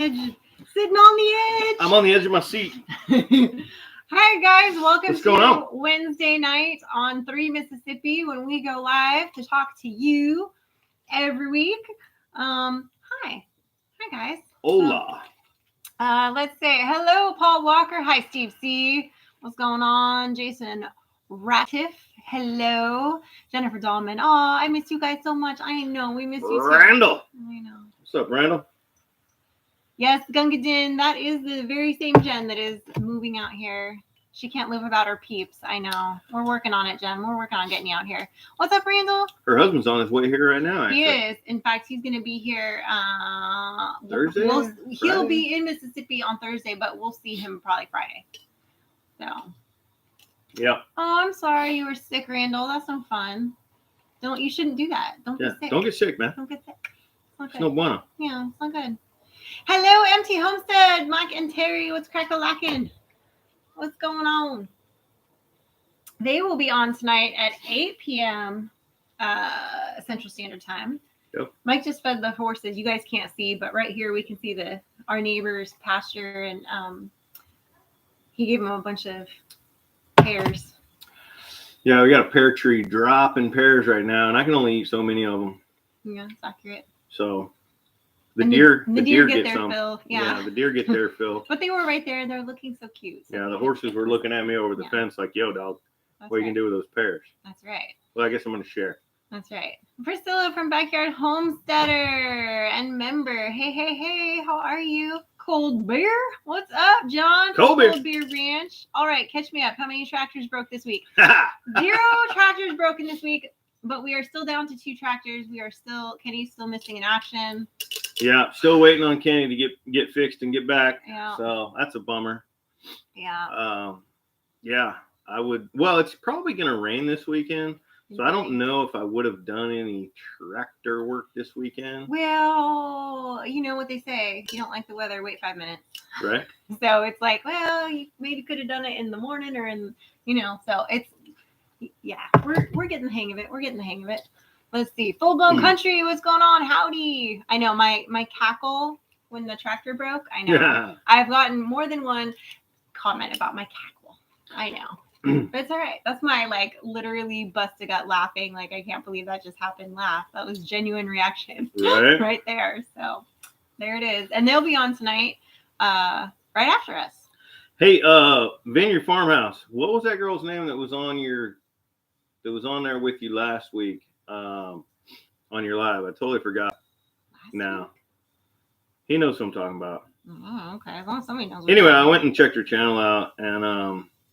Sitting on the edge. I'm on the edge of my seat. Hi guys, welcome What's going on? Wednesday night on 3 Mississippi when we go live to talk to you every week. Hi guys. Hola. Let's say hello, Paul Walker. Hi, Steve C. What's going on? Jason Ratiff. Hello, Jennifer Dahlman. Oh, I miss you guys so much. I know we miss you too. Randall. I know. What's up, Randall? Yes, Gunga Din, that is the very same Jen that is moving out here. She can't live without her peeps. I know. We're working on it, Jen. We're working on getting you out here. What's up, Randall? Her husband's on his way here right now, actually. He is. In fact, he's going to be here Thursday? He'll be in Mississippi on Thursday, but we'll see him probably Friday. So. Yeah. Oh, I'm sorry you were sick, Randall. That's no fun. You shouldn't do that. Don't get sick. Don't get sick, man. Don't get sick. It's not good. It's no bueno. Yeah, it's not good. Hello, Empty Homestead, Mike and Terry. What's crack-a-lackin'? What's going on? They will be on tonight at 8 p.m. Central Standard Time. Yep. Mike just fed the horses. You guys can't see, but right here we can see our neighbor's pasture, and he gave them a bunch of pears. Yeah, we got a pear tree dropping pears right now, and I can only eat so many of them. Yeah, it's accurate. So the deer get their some. fill. Yeah, the deer get their fill. But they were right there. They're looking so cute. So yeah, the horses were looking at me over the fence like, yo, dog, what you can do with those pears? That's right. Well, I guess I'm going to share. That's right. Priscilla from Backyard Homesteader and member. Hey, how are you? Cold Beer? What's up, John? Cold Beer Ranch. All right, catch me up. How many tractors broke this week? 0 tractors broken this week, but we are still down to 2 tractors. Kenny's still missing in action. Yeah, still waiting on Kenny to get fixed and get back. Yeah. So that's a bummer. Yeah. Yeah, I would. Well, it's probably going to rain this weekend. So I don't know if I would have done any tractor work this weekend. Well, you know what they say. If you don't like the weather, wait 5 minutes. Right. So it's like, well, you maybe could have done it in the morning or so it's, yeah, we're getting the hang of it. Let's see. Full Blown Country, what's going on? Howdy. I know my cackle when the tractor broke. I know. Yeah. I've gotten more than one comment about my cackle. I know. But it's all right. That's my literally busted gut laughing. I can't believe that just happened. Laugh. That was genuine reaction. Right there. So there it is. And they'll be on tonight, right after us. Hey, Vineyard Farmhouse. What was that girl's name that was on there with you last week? On your live. I totally forgot. Now. He knows what I'm talking about. Oh, okay. As long as somebody knows. Anyway, I went and checked her channel out, and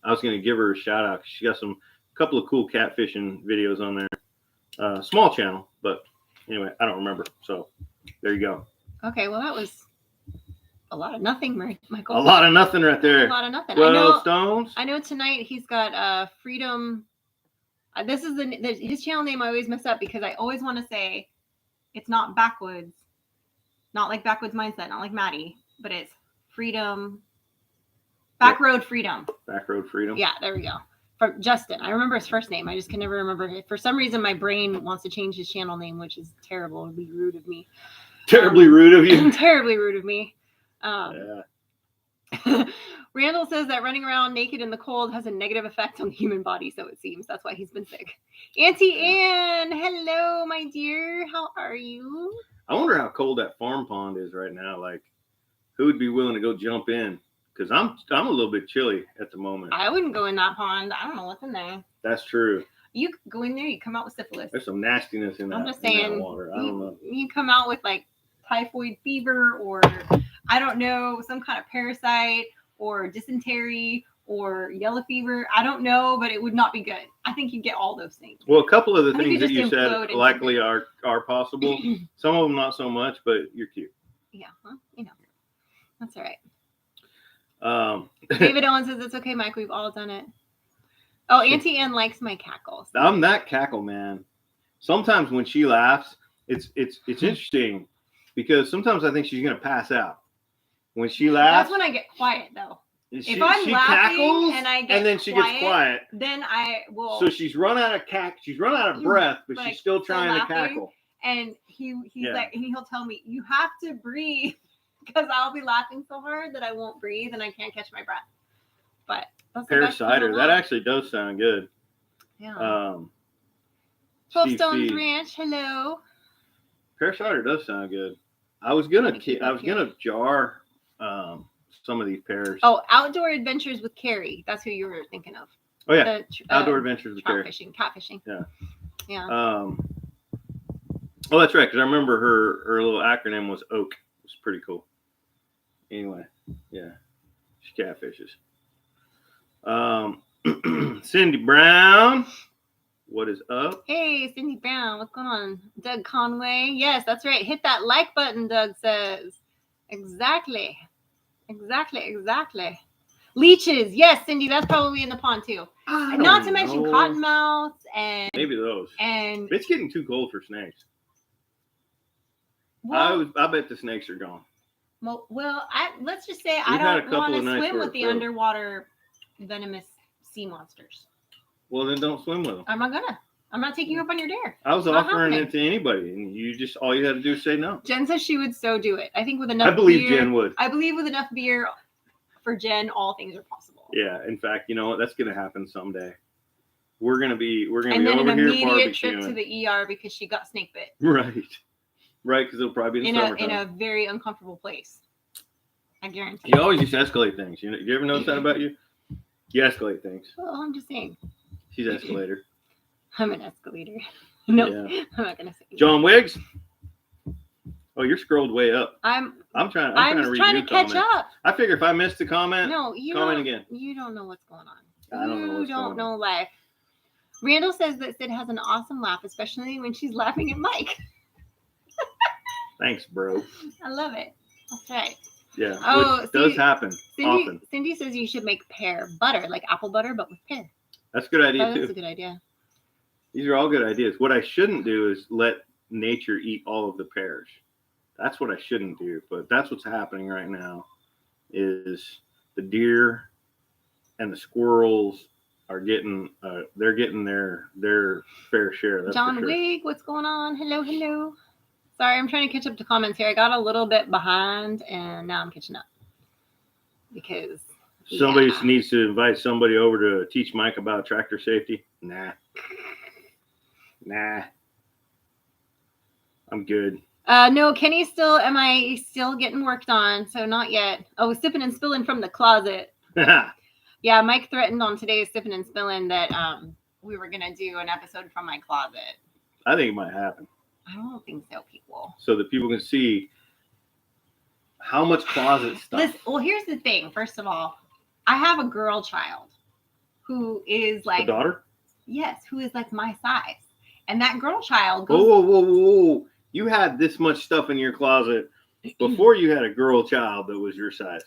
I was going to give her a shout out. She got a couple of cool catfishing videos on there. Small channel, but anyway, I don't remember. So there you go. Okay, well that was a lot of nothing, Michael. A lot of nothing right there. A lot of nothing. 12 stones. I know tonight he's got Freedom. This is his channel name. I always mess up because I always want to say it's not Backwoods, not like Backwoods Mindset, not like Maddie, but it's Freedom. Backroad Freedom. Backroad Freedom. Yeah, there we go. From Justin. I remember his first name. I just can never remember it. For some reason, my brain wants to change his channel name, which is terrible. It would be rude of me. Terribly rude of you. Terribly rude of me. Yeah. Randall says that running around naked in the cold has a negative effect on the human body, so it seems. That's why he's been sick. Auntie Ann, hello, my dear. How are you? I wonder how cold that farm pond is right now. Who would be willing to go jump in? Because I'm a little bit chilly at the moment. I wouldn't go in that pond. I don't know what's in there. That's true. You go in there, you come out with syphilis. There's some nastiness in that. I'm just saying, water. I don't know. You come out with typhoid fever or I don't know, some kind of parasite or dysentery or yellow fever. I don't know, but it would not be good. I think you get all those things. Well, a couple of the things that you said likely are possible. Some of them not so much, but you're cute. Yeah, that's all right. David Owen says it's okay, Mike. We've all done it. Oh, Auntie Ann likes my cackles. I'm that cackle man. Sometimes when she laughs, it's interesting because sometimes I think she's gonna pass out. When she laughs, that's when I get quiet though. If I'm laughing and then she gets quiet, then I will. So she's run out of breath, but she's still trying to cackle. And he's like, and he'll tell me, you have to breathe. because I'll be laughing so hard that I won't breathe and I can't catch my breath. But that's the Pear best one cider. of That all. actually does sound good. Yeah. 12 Steve Stones C. Ranch. Hello. Pear cider does sound good. I was gonna keep jar some of these pears. Oh, Outdoor Adventures with Carrie. That's who you were thinking of. Oh yeah, Outdoor Adventures with Carrie. Catfishing. Yeah. Yeah. Oh, that's right. Because I remember her little acronym was OAK. It was pretty cool. Anyway, yeah, she catfishes. Cindy Brown, what is up? Hey, Cindy Brown, what's going on? Doug Conway. Yes, that's right. Hit that like button, Doug says. Exactly. Leeches. Yes, Cindy, that's probably in the pond too. Not to mention cottonmouths and maybe those. And it's getting too cold for snakes. Well, I bet the snakes are gone. Well, let's just say I don't want to swim with the underwater venomous sea monsters. Well, then don't swim with them. I'm not gonna. I'm not taking you up on your dare. I was offering it to anybody, and all you had to do is say no. Jen says she would so do it. I think with enough. I believe Jen would. I believe with enough beer, for Jen, all things are possible. Yeah. In fact, you know what? That's gonna happen someday. We're gonna be over here barbecuing. And then an immediate barbecuing. trip to the ER because she got snake bit. Right, because it'll probably be in a very uncomfortable place. I guarantee. You always just escalate things. You ever notice that about you? You escalate things. Well, I'm just saying. She's an escalator. I'm an escalator. No, yeah. I'm not gonna say. John Wiggs. Oh, you're scrolled way up. I'm trying to read trying to catch up. I figure if I missed a comment, comment again. You don't know what's going on. I don't know what's going on. You don't know life. Randall says that Sid has an awesome laugh, especially when she's laughing at Mike. Thanks, bro. I love it. That's right. Yeah. Oh, it does happen often. Cindy says you should make pear butter, like apple butter, but with pear. That's a good idea, too. That's a good idea. These are all good ideas. What I shouldn't do is let nature eat all of the pears. That's what I shouldn't do. But that's what's happening right now is the deer and the squirrels are getting they're getting their fair share. That's John Wig, what's going on? Hello. Sorry, I'm trying to catch up to comments here. I got a little bit behind, and now I'm catching up. Because somebody needs to invite somebody over to teach Mike about tractor safety. Nah. I'm good. No, Kenny's still MIA, still getting worked on, so not yet. Oh, sipping and spilling from the closet. Yeah, Mike threatened on today's Sipping and Spilling that we were going to do an episode from my closet. I think it might happen. I don't think so, people. So that people can see how much closet stuff. Listen, well, here's the thing. First of all, I have a girl child who is like... A daughter? Yes, who is like my size. And that girl child goes... Whoa. You had this much stuff in your closet before you had a girl child that was your size.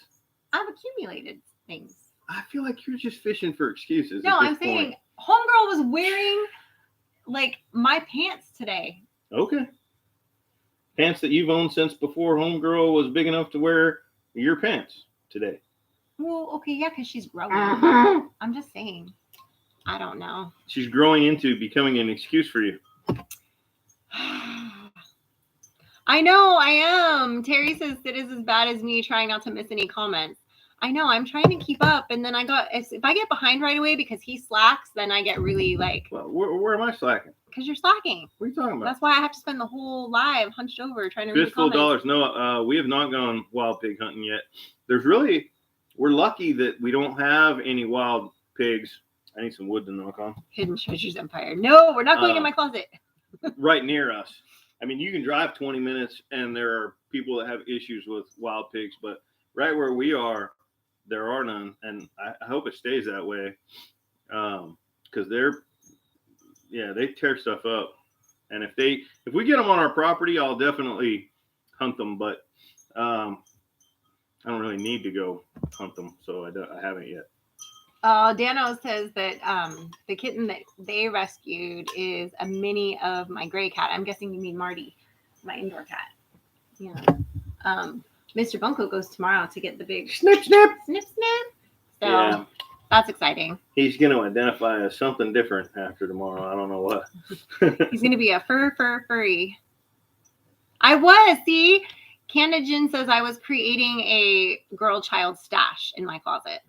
I've accumulated things. I feel like you're just fishing for excuses. No, I'm saying homegirl was wearing like my pants today. Okay. Pants that you've owned since before homegirl was big enough to wear your pants today. Well, okay, yeah, because she's growing. I'm just saying. I don't know. She's growing into becoming an excuse for you. I know, I am. Terry says it is as bad as me trying not to miss any comments. I know, I'm trying to keep up, and then if I get behind right away because he slacks, then I get really like... Well, where am I slacking? Because you're slacking. What are you talking about? That's why I have to spend the whole live hunched over trying to read Fistful of dollars. No, we have not gone wild pig hunting yet. We're lucky that we don't have any wild pigs. I need some wood to knock on. Hidden Treasures Empire. No, we're not going in my closet. Right near us. I mean, you can drive 20 minutes and there are people that have issues with wild pigs, but right where we are, there are none. And I hope it stays that way. Because they tear stuff up. And if we get them on our property, I'll definitely hunt them, but I don't really need to go hunt them. So I haven't yet. Dano says that the kitten that they rescued is a mini of my gray cat. I'm guessing you mean Marty, my indoor cat. Yeah. Mr. Bunko goes tomorrow to get the big snip. So that's exciting. He's going to identify as something different after tomorrow. I don't know what. He's going to be a furry. I was, see? Candagen says I was creating a girl child stash in my closet.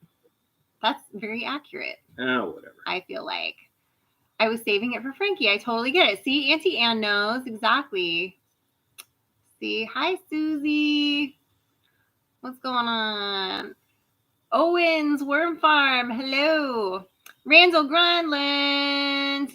That's very accurate. Oh, whatever. I feel like I was saving it for Frankie. I totally get it. See, Auntie Ann knows exactly. See, hi, Susie. What's going on? Owens Worm Farm. Hello. Randall Grunland.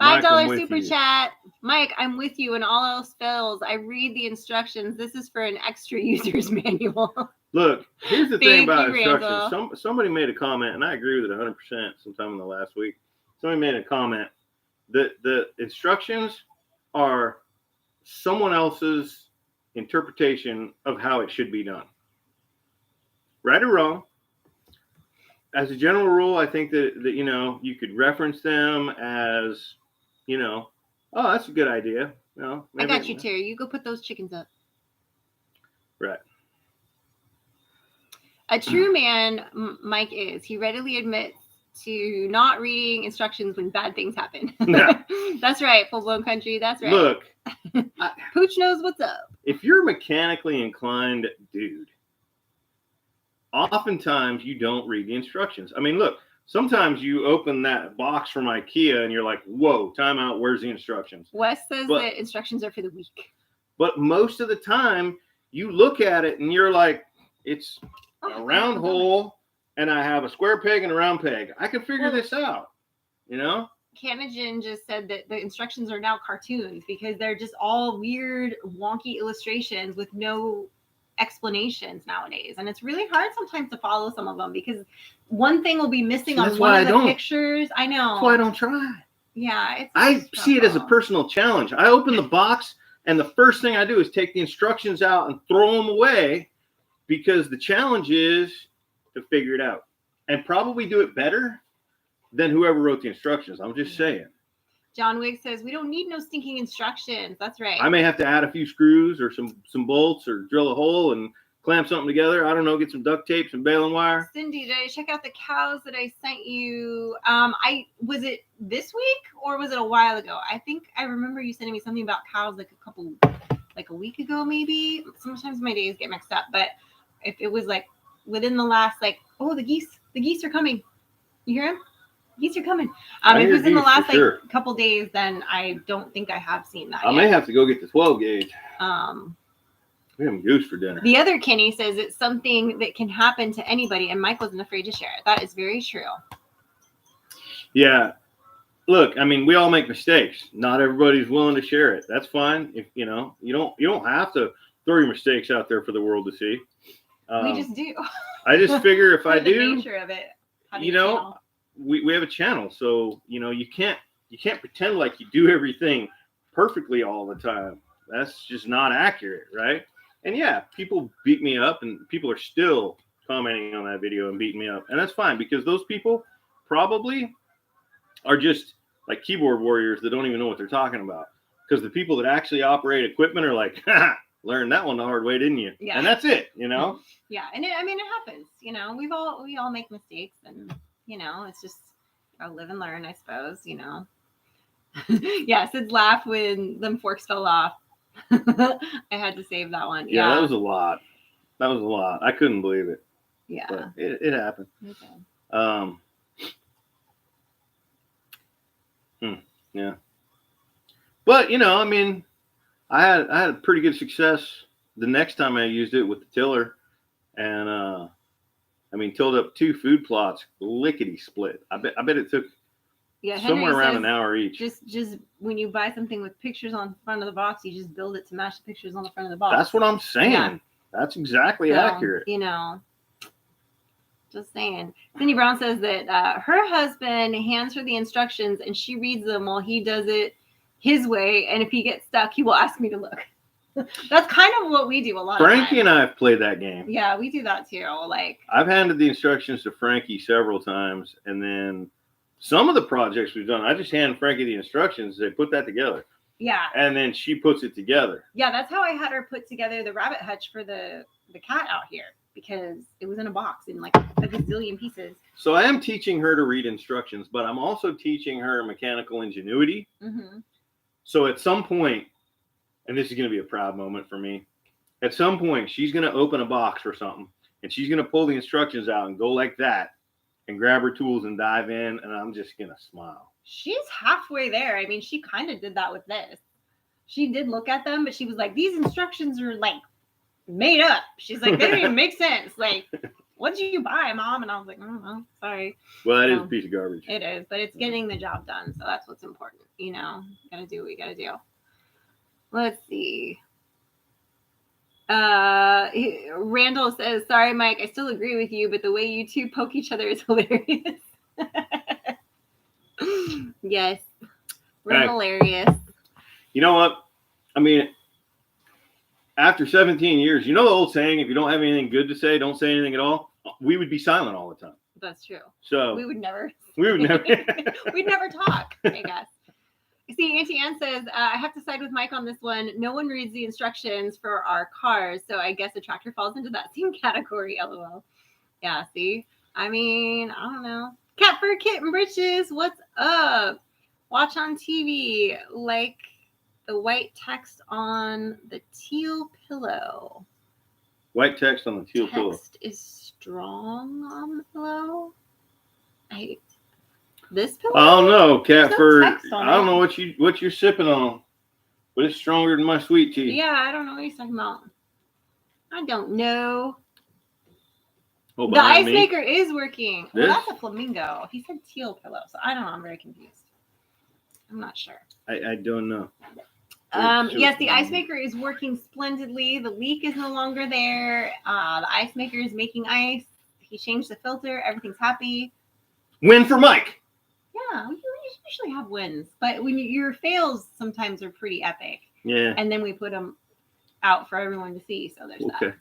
$5 super chat. Mike, I'm with you. And all else fails, I read the instructions. This is for an extra user's manual. Look, here's the thing about instructions. Randall. Somebody made a comment, and I agree with it 100% sometime in the last week. Somebody made a comment that the instructions are someone else's interpretation of how it should be done. Right or wrong. As a general rule, I think that you know, you could reference them as, you know, oh, that's a good idea. You know, I got you, Terry. You go put those chickens up. Right. A true man, Mike is. He readily admits to not reading instructions when bad things happen. No. That's right, full blown country. That's right. Look, Pooch knows what's up. if you're a mechanically inclined dude, oftentimes you don't read the instructions. I mean, look, sometimes you open that box from IKEA and you're like, whoa, time out, where's the instructions? Wes says that instructions are for the weak. But most of the time, you look at it and you're like, it's a round hole and I have a square peg and a round peg. I can figure this out, you know? Canagen just said that the instructions are now cartoons because they're just all weird, wonky illustrations with no explanations nowadays. And it's really hard sometimes to follow some of them because one thing will be missing on one of the pictures. I know. That's why I don't try. Yeah. I see it as a personal challenge. I open the box and the first thing I do is take the instructions out and throw them away because the challenge is to figure it out and probably do it better than whoever wrote the instructions. I'm just saying. John Wigg says, we don't need no stinking instructions. That's right. I may have to add a few screws or some bolts or drill a hole and clamp something together. I don't know, get some duct tape, some baling wire. Cindy, did I check out the cows that I sent you? Was it this week or was it a while ago? I think I remember you sending me something about cows like a week ago, maybe. Sometimes my days get mixed up, but if it was like within the last, like, oh, the geese are coming. You hear them? Geese are coming. If it was in the last couple days, then I don't think I have seen that. I may have to go get the 12 gauge. We have goose for dinner. The other Kenny says it's something that can happen to anybody, and Mike wasn't afraid to share it. That is very true. Yeah. Look, I mean, we all make mistakes. Not everybody's willing to share it. That's fine. If you know, you don't have to throw your mistakes out there for the world to see. We just do. I just figure if I do, the nature of it. You know, we have a channel, so you know you can't pretend like you do everything perfectly all the time. That's just not accurate, right? And yeah, people beat me up, and people are still commenting on that video and beating me up, and that's fine because those people probably are just like keyboard warriors that don't even know what they're talking about. Because the people that actually operate equipment are like, learned that one the hard way, didn't you? Yeah. And that's it, you know? Yeah. And it happens, you know, we all make mistakes and, you know, it's just live and learn, I suppose, you know? Yeah. Sid's laugh when them forks fell off. I had to save that one. Yeah. That was a lot. I couldn't believe it. Yeah. But it happened. Okay. Yeah. But, you know, I mean, I had pretty good success the next time I used it with the tiller. And, I mean, tilled up 2 food plots, lickety split. I bet it took somewhere around an hour each. Just when you buy something with pictures on the front of the box, you just build it to match the pictures on the front of the box. That's what I'm saying. Yeah. That's exactly accurate. You know, just saying. Cindy Brown says that her husband hands her the instructions and she reads them while he does it his way. And if he gets stuck, he will ask me to look. That's kind of what we do a lot. Frankie and I have played that game. Yeah, we do that too. Like, I've handed the instructions to Frankie several times, and then some of the projects we've done, I just hand Frankie the instructions. They put that together. Yeah. And then she puts it together. Yeah, that's how I had her put together the rabbit hutch for the cat out here, because it was in a box in like a gazillion pieces. So I am teaching her to read instructions, but I'm also teaching her mechanical ingenuity. Mm-hmm. So at some point, and this is going to be a proud moment for me, At some point, she's going to open a box or something, and she's going to pull the instructions out and go like that and grab her tools and dive in, and I'm just going to smile. She's halfway there. I mean, she kind of did that with this. She did look at them, but she was like, these instructions are like made up. She's like, they don't even make sense. Like, what did you buy, Mom? And I was like, I don't know. Sorry. Well, that is a piece of garbage. It is, but it's getting the job done. So that's what's important. You know, gotta do what you gotta do. Let's see. Randall says, sorry, Mike, I still agree with you, but the way you two poke each other is hilarious. Yes. We're hilarious. You know what? I mean, after 17 years, you know the old saying, if you don't have anything good to say, don't say anything at all. We would be silent all the time. That's true. So we would never. We'd never talk, I guess. See, Auntie Ann says, I have to side with Mike on this one. No one reads the instructions for our cars, so I guess a tractor falls into that same category, LOL. Yeah, see? I mean, I don't know. Cat fur kitten britches, what's up? Watch on TV, like the white text on the teal pillow. White text on the teal pillow. Text is strong on the pillow. This pillow? I don't know, cat fur. I don't know it. what you're sipping on, but it's stronger than my sweet tea. Yeah, I don't know what he's talking about. I don't know. Oh, the ice maker is working. Well, This? that's a flamingo. He said teal pillow, so I don't know. I'm very confused. I'm not sure. I don't know. Yes, the ice maker is working splendidly. The leak is no longer there. The ice maker is making ice. He changed the filter. Everything's happy. Win for Mike. Yeah, we usually have wins, but when your fails sometimes are pretty epic. Yeah. And then we put them out for everyone to see. So there's that. Okay.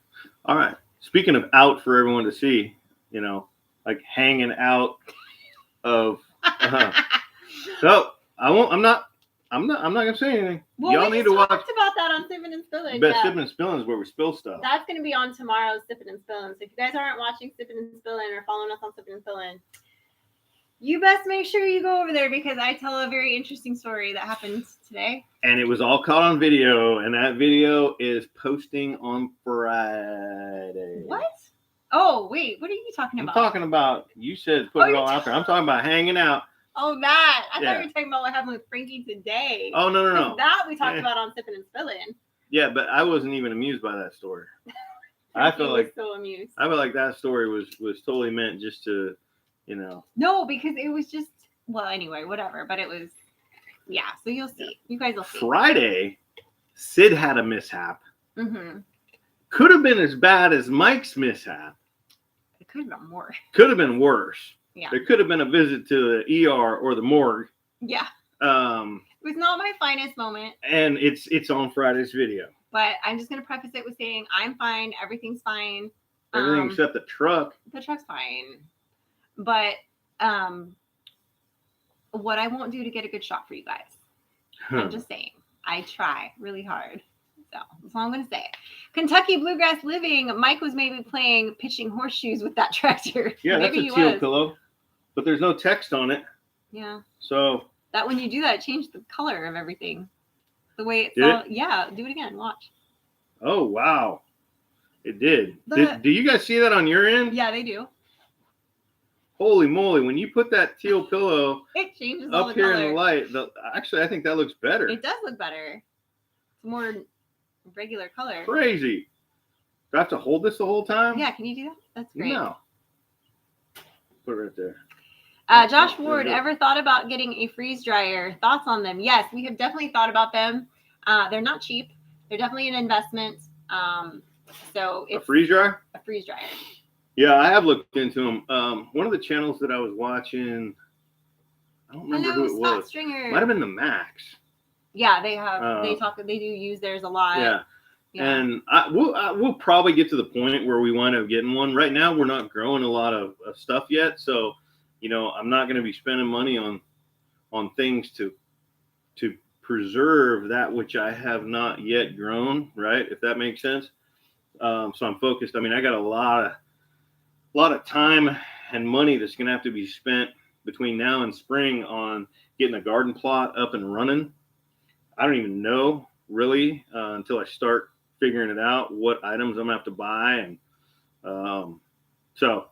All right. Speaking of out for everyone to see, you know, like hanging out of. So I won't. I'm not gonna say anything. Well, y'all need to watch. Talked about that on Sippin' and Spillin'. Best Sippin' and Spillin' is where we spill stuff. That's going to be on tomorrow's Sippin' and Spillin'. So if you guys aren't watching Sippin' and Spillin' or following us on Sippin' and Spillin', you best make sure you go over there because I tell a very interesting story that happened today. And it was all caught on video, and that video is posting on Friday. What? Oh, wait. What are you talking about? I'm talking about, you said put it all out there. I'm talking about hanging out. Oh, that. I thought you were talking about what happened with Frankie today. Oh, no. That we talked about on Sippin' and Spillin'. Yeah, but I wasn't even amused by that story. I feel like so amused. I feel like that story was totally meant just to, you know. No, because it was just, well, anyway, whatever. But it was, yeah. So you'll see. Yeah. You guys will see. Friday, Sid had a mishap. Mm-hmm. Could have been as bad as Mike's mishap. It could have been more. Could have been worse. Yeah. There could have been a visit to the ER or the morgue. Yeah. It was not my finest moment. And it's on Friday's video. But I'm just going to preface it with saying I'm fine. Everything's fine. Everything except the truck. The truck's fine. But what I won't do to get a good shot for you guys. I'm just saying. I try really hard. So that's all I'm going to say. Kentucky Bluegrass Living. Mike was maybe playing pitching horseshoes with that tractor. Yeah, maybe that's a teal pillow. But there's no text on it. Yeah. So. That when you do that, it changed the color of everything. The way it's all. Yeah, do it again. Watch. Oh, wow. It did. Do you guys see that on your end? Yeah, they do. Holy moly. When you put that teal pillow it changes up here in the light, actually, I think that looks better. It does look better. It's more regular color. Crazy. Do I have to hold this the whole time? Yeah, can you do that? That's great. No. Put it right there. Josh Ward, ever thought about getting a freeze dryer? Thoughts on them? Yes, we have definitely thought about them. They're not cheap. They're definitely an investment. So it's a freeze dryer? A freeze dryer. Yeah, I have looked into them. One of the channels that I was watching, I don't remember who it was. Stringer. Might have been the Max. Yeah, they have. They do use theirs a lot. Yeah. And we'll probably get to the point where we wind up getting one. Right now, we're not growing a lot of stuff yet, so you know I'm not going to be spending money on things to preserve that which I have not yet grown. Right, if that makes sense. So I'm focused. I mean, I got a lot of time and money that's going to have to be spent between now and spring on getting a garden plot up and running. I don't even know really until I start figuring it out, what items I'm gonna have to buy, and so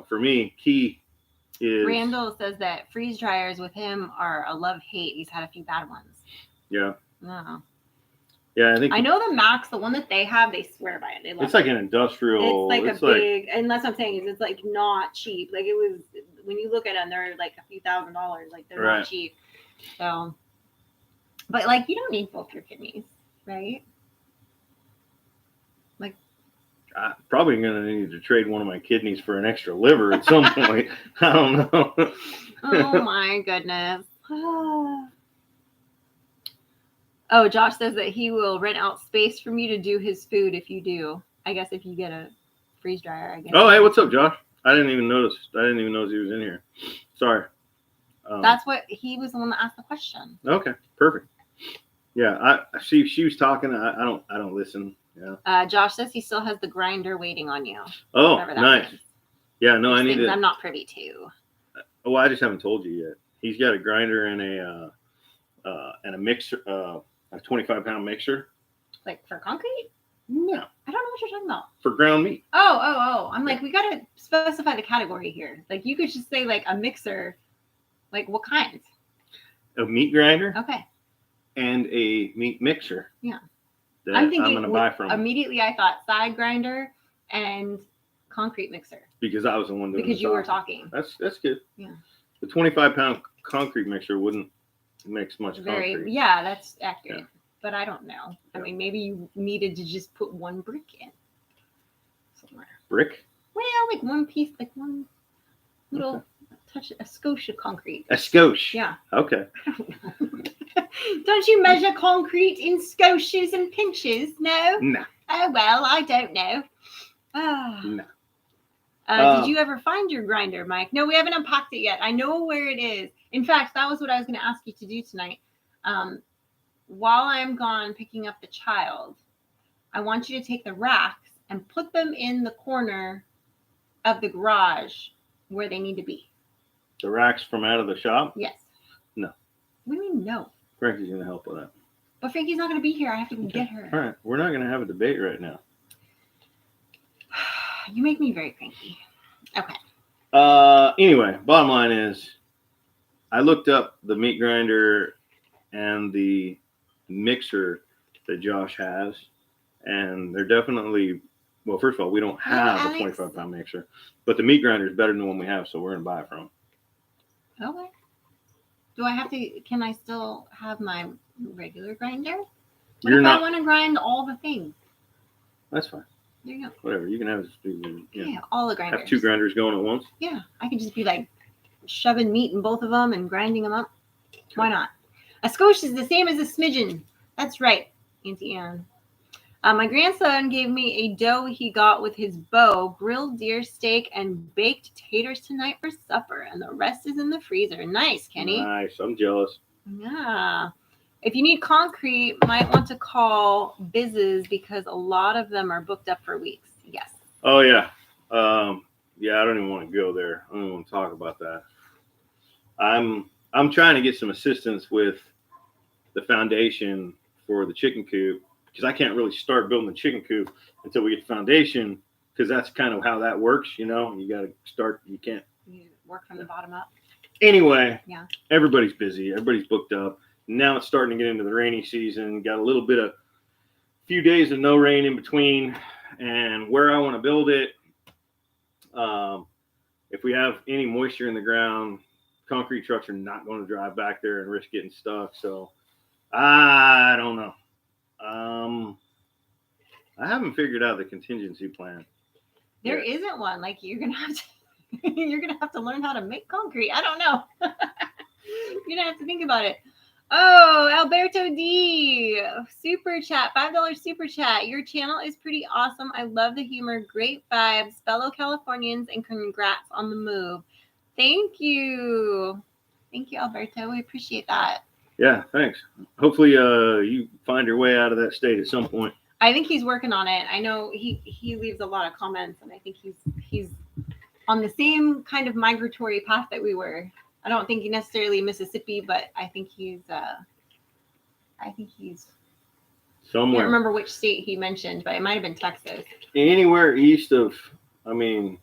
for me, key is Randall says that freeze dryers with him are a love-hate. He's had a few bad ones. Yeah. No. Yeah, I think I know the Max, the one that they have, they swear by it. They love it's like an industrial. It's like a big, and that's what I'm saying is it's like not cheap. Like it was when you look at them, they're like a few $1,000s. Like they're Right. not cheap. So, but like you don't need both your kidneys, right? Like I'm probably gonna need to trade one of my kidneys for an extra liver at some point. I don't know. oh my goodness. Oh, Josh says that he will rent out space from you to do his food if you do. I guess if you get a freeze dryer, I guess. Oh, hey, what's up, Josh? I didn't even notice he was in here. Sorry. That's what he was the one that asked the question. Okay, perfect. Yeah, she was talking. I don't listen. Yeah. Josh says he still has the grinder waiting on you. Oh, nice. Means. Yeah, no, There's I need to. I'm not privy to. Oh, I just haven't told you yet. He's got a grinder and a mixer, a 25-pound mixer. Like for concrete? No. I don't know what you're talking about. For ground meat. Oh. I'm like, we gotta specify the category here. Like you could just say like a mixer. Like what kind? A meat grinder. Okay. And a meat mixer. Yeah. That I'm thinking going to buy from immediately. I thought side grinder and concrete mixer. Because I was the one doing because you were talking. That's good. Yeah. The 25-pound concrete mixer wouldn't mix much concrete. Yeah, that's accurate. Yeah. But I don't know. Yeah. I mean, maybe you needed to just put one brick in somewhere. Brick? Well, like one piece, like one little touch, a skosh of concrete. A skosh. Yeah. Okay. Don't you measure concrete in skoshes and pinches? No? No. Oh, well, I don't know. Ah. No. Did you ever find your grinder, Mike? No, we haven't unpacked it yet. I know where it is. In fact, that was what I was going to ask you to do tonight. While I'm gone picking up the child, I want you to take the racks and put them in the corner of the garage where they need to be. The racks from out of the shop? Yes. No. What do you mean no? Frankie's going to help with that. But Frankie's not going to be here. I have to go get her. All right. We're not going to have a debate right now. You make me very cranky. Okay. Anyway, bottom line is I looked up the meat grinder and the mixer that Josh has, and they're definitely, well, first of all, we don't have a 25-pound mixer, but the meat grinder is better than the one we have, so we're going to buy it from them. Okay. Do I have to, can I still have my regular grinder? What if I want to grind all the things? That's fine. There you go. Whatever. You can have all the grinders. Have two grinders going at once. Yeah. I could just be like shoving meat in both of them and grinding them up. Okay. Why not? A skosh is the same as a smidgen. That's right, Auntie Anne. My grandson gave me a dough he got with his beau, grilled deer steak, and baked taters tonight for supper, and the rest is in the freezer. Nice, Kenny. Nice. I'm jealous. Yeah. If you need concrete, might want to call Biz's because a lot of them are booked up for weeks. Yes. Oh, yeah. Yeah, I don't even want to go there. I don't even want to talk about that. I'm trying to get some assistance with the foundation for the chicken coop because I can't really start building the chicken coop until we get the foundation because that's kind of how that works. You got to start. You can't. You work from the bottom up. Anyway, yeah. Everybody's busy. Everybody's booked up. Now it's starting to get into the rainy season. Got a few days of no rain in between. And where I want to build it, if we have any moisture in the ground, concrete trucks are not going to drive back there and risk getting stuck. So I don't know. I haven't figured out the contingency plan. There isn't one. Like you're gonna have to learn how to make concrete. I don't know. You're gonna have to think about it. Oh, Alberto D, super chat, $5 super chat. Your channel is pretty awesome. I love the humor, great vibes, fellow Californians, and congrats on the move. Thank you, Alberto. We appreciate that. Yeah, thanks. Hopefully, you find your way out of that state at some point. I think he's working on it. I know he leaves a lot of comments, and I think he's on the same kind of migratory path that we were. I don't think he necessarily Mississippi, but I think he's somewhere. Can't remember which state he mentioned, but it might have been Texas. Anywhere east of, I mean,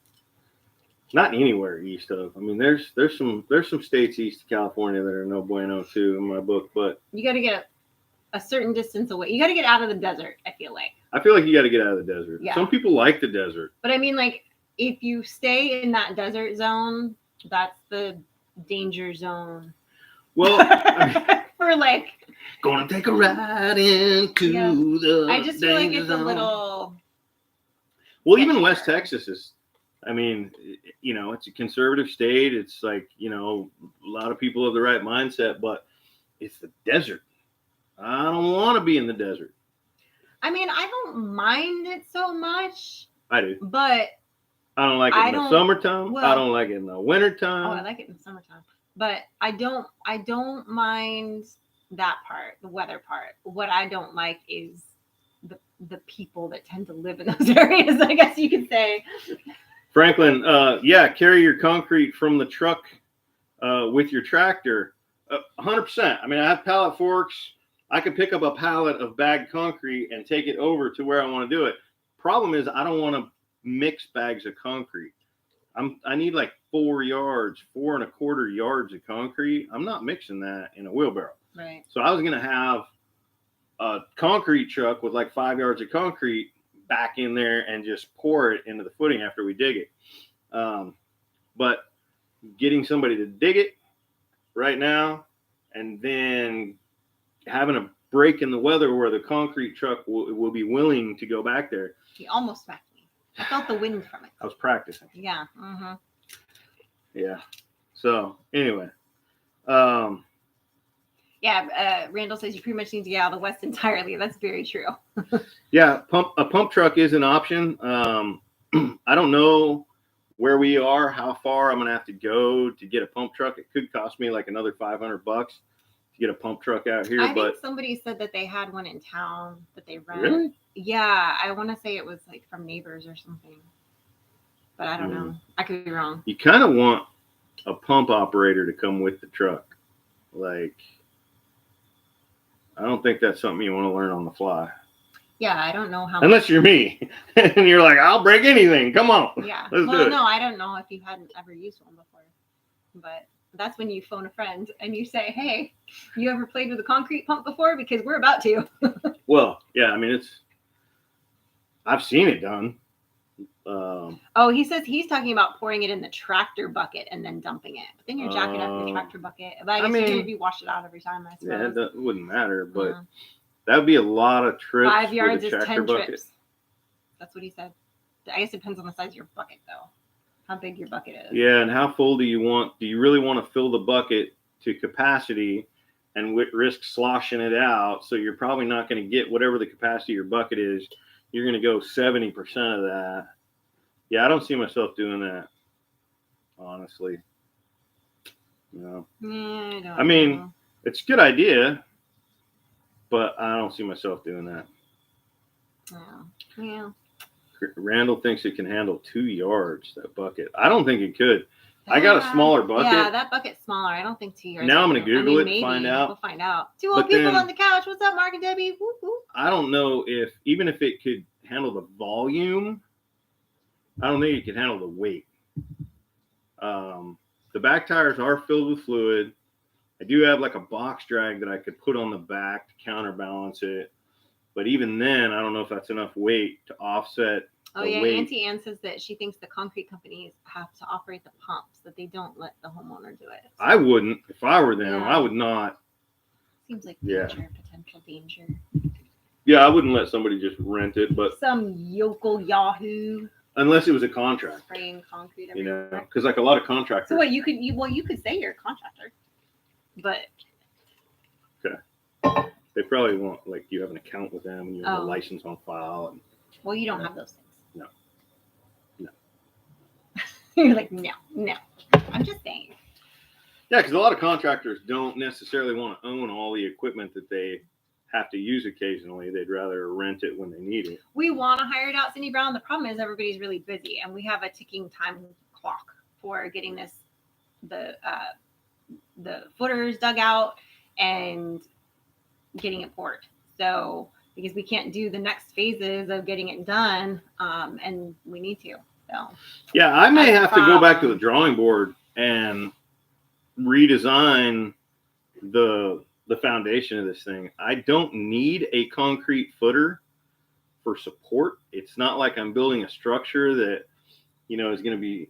not anywhere east of. I mean, there's some states east of California that are no bueno too in my book, but You got to get a certain distance away. You got to get out of the desert, I feel like. I feel like you got to get out of the desert. Yeah. Some people like the desert. But I mean, like, if you stay in that desert zone, that's the danger zone. Well, for like, gonna take a ride into the. I just feel like it's zone. a little. Well, even West Texas is. I mean, you know, it's a conservative state. It's like, you know, a lot of people have the right mindset, but it's the desert. I don't want to be in the desert. I mean, I don't mind it so much. I do. But I don't like it in the summertime. Well, I don't like it in the wintertime. Oh, I like it in the summertime. But I don't mind that part, the weather part. What I don't like is the people that tend to live in those areas, I guess you could say. Franklin, carry your concrete from the truck with your tractor. 100%. I mean, I have pallet forks. I could pick up a pallet of bagged concrete and take it over to where I want to do it. Problem is, I don't want to mix bags of concrete. I need like 4.25 yards of concrete. I'm not mixing that in a wheelbarrow. Right. So I was going to have a concrete truck with like 5 yards of concrete back in there and just pour it into the footing after we dig it. But getting somebody to dig it right now and then having a break in the weather where the concrete truck will be willing to go back there. He almost smacked me. I felt the wind from it. I was practicing. Yeah. Mm-hmm. Yeah. So anyway. Randall says you pretty much need to get out of the West entirely. That's very true. Yeah, a pump truck is an option. I don't know where we are, how far I'm going to have to go to get a pump truck. It could cost me like another $500 to get a pump truck out here. I think somebody said that they had one in town that they rent. Really? Yeah, I want to say it was like from neighbors or something, but I don't know. I could be wrong. You kind of want a pump operator to come with the truck. Like, I don't think that's something you want to learn on the fly. Yeah, I don't know how. Unless you're me, and you're like, I'll break anything. Come on. Yeah. Let's do it. No, I don't know if you hadn't ever used one before, but that's when you phone a friend and you say, "Hey, you ever played with a concrete pump before? Because we're about to." Well, yeah. I mean, I've seen it done. He says he's talking about pouring it in the tractor bucket and then dumping it. But then you're jacking up in the tractor bucket. But I guess if you wash it out every time, I suppose. Yeah, that wouldn't matter, but that would be a lot of trips. 5 yards is 10 bucket. trips. That's what he said. I guess it depends on the size of your bucket, though. How big your bucket is. Yeah, and how full do you want? Do you really want to fill the bucket to capacity and risk sloshing it out? So you're probably not going to get whatever the capacity of your bucket is. You're going to go 70% of that. Yeah, I don't see myself doing that, honestly. No. I mean, it's a good idea, but I don't see myself doing that. Yeah. Randall thinks it can handle 2 yards, that bucket. I don't think it could. I got a smaller bucket. Yeah, that bucket's smaller. I don't think 2 yards. Now I'm going to Google it, maybe. find out. We'll find out. Two old people on the couch. What's up, Mark and Debbie? Woo, woo. I don't know even if it could handle the volume, I don't think it could handle the weight. The back tires are filled with fluid. I do have like a box drag that I could put on the back to counterbalance it. But even then, I don't know if that's enough weight to offset the weight. Auntie Ann says that she thinks the concrete companies have to operate the pumps, that they don't let the homeowner do it. So, I wouldn't. If I were them, I would not. Seems like danger, potential danger. Yeah, I wouldn't let somebody just rent it, but some yokel yahoo. Unless it was a contract. Spraying concrete everywhere. You know, because like a lot of contractors. So what you could say you're a contractor, but okay. They probably want like you have an account with them and you have a license on file. And, well, you don't have those things. No. You're like, no. I'm just saying. Yeah, because a lot of contractors don't necessarily want to own all the equipment that they have to use occasionally. They'd rather rent it when they need it. We want to hire it out, Cindy Brown. The problem is everybody's really busy, and we have a ticking time clock for getting the footers dug out and getting it poured. So because we can't do the next phases of getting it done, and we need to. So Yeah, I may That's the have to go back to problem. the drawing board and redesign the foundation of this thing. I don't need a concrete footer for support. It's not like I'm building a structure that is going to be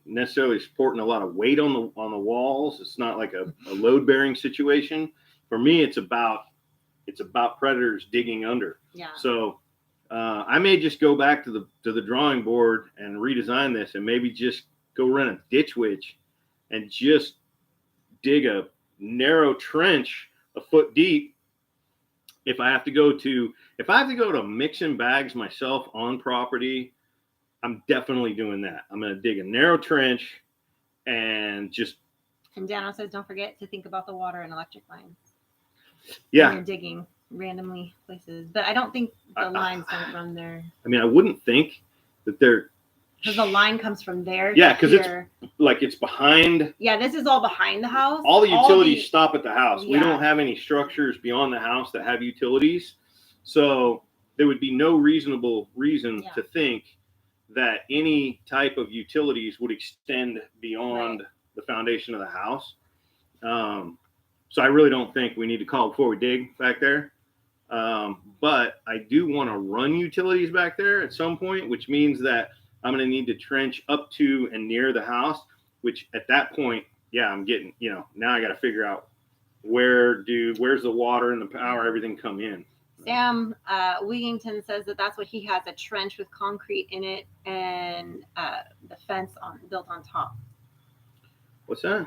necessarily supporting a lot of weight on the walls. It's not like a load bearing situation. For me, it's about predators digging under. yeah, So I may just go back to the drawing board and redesign this, and maybe just go run a ditch witch and just dig a narrow trench a foot deep. If I have to go to mixing bags myself on property, I'm definitely doing that. I'm going to dig a narrow trench and just. and Dano says don't forget to think about the water and electric lines when Yeah. you're digging randomly places, but I don't think the lines don't run there. I mean, I wouldn't think that they're. Because the line comes from there. Yeah, to because here. it's behind. Yeah, this is all behind the house. All the utilities stop at the house. We Yeah. don't have any structures beyond the house that have utilities. So there would be no reasonable reason Yeah. to think that any type of utilities would extend beyond the foundation of the house. So I really don't think we need to call before we dig back there. But I do want to run utilities back there at some point, which means that I'm going to need to trench up to and near the house, which at that point, yeah, I'm getting, now I got to figure out where's the water and the power, everything come in. Sam Wigington says that's what he has, a trench with concrete in it and the fence built on top. What's that?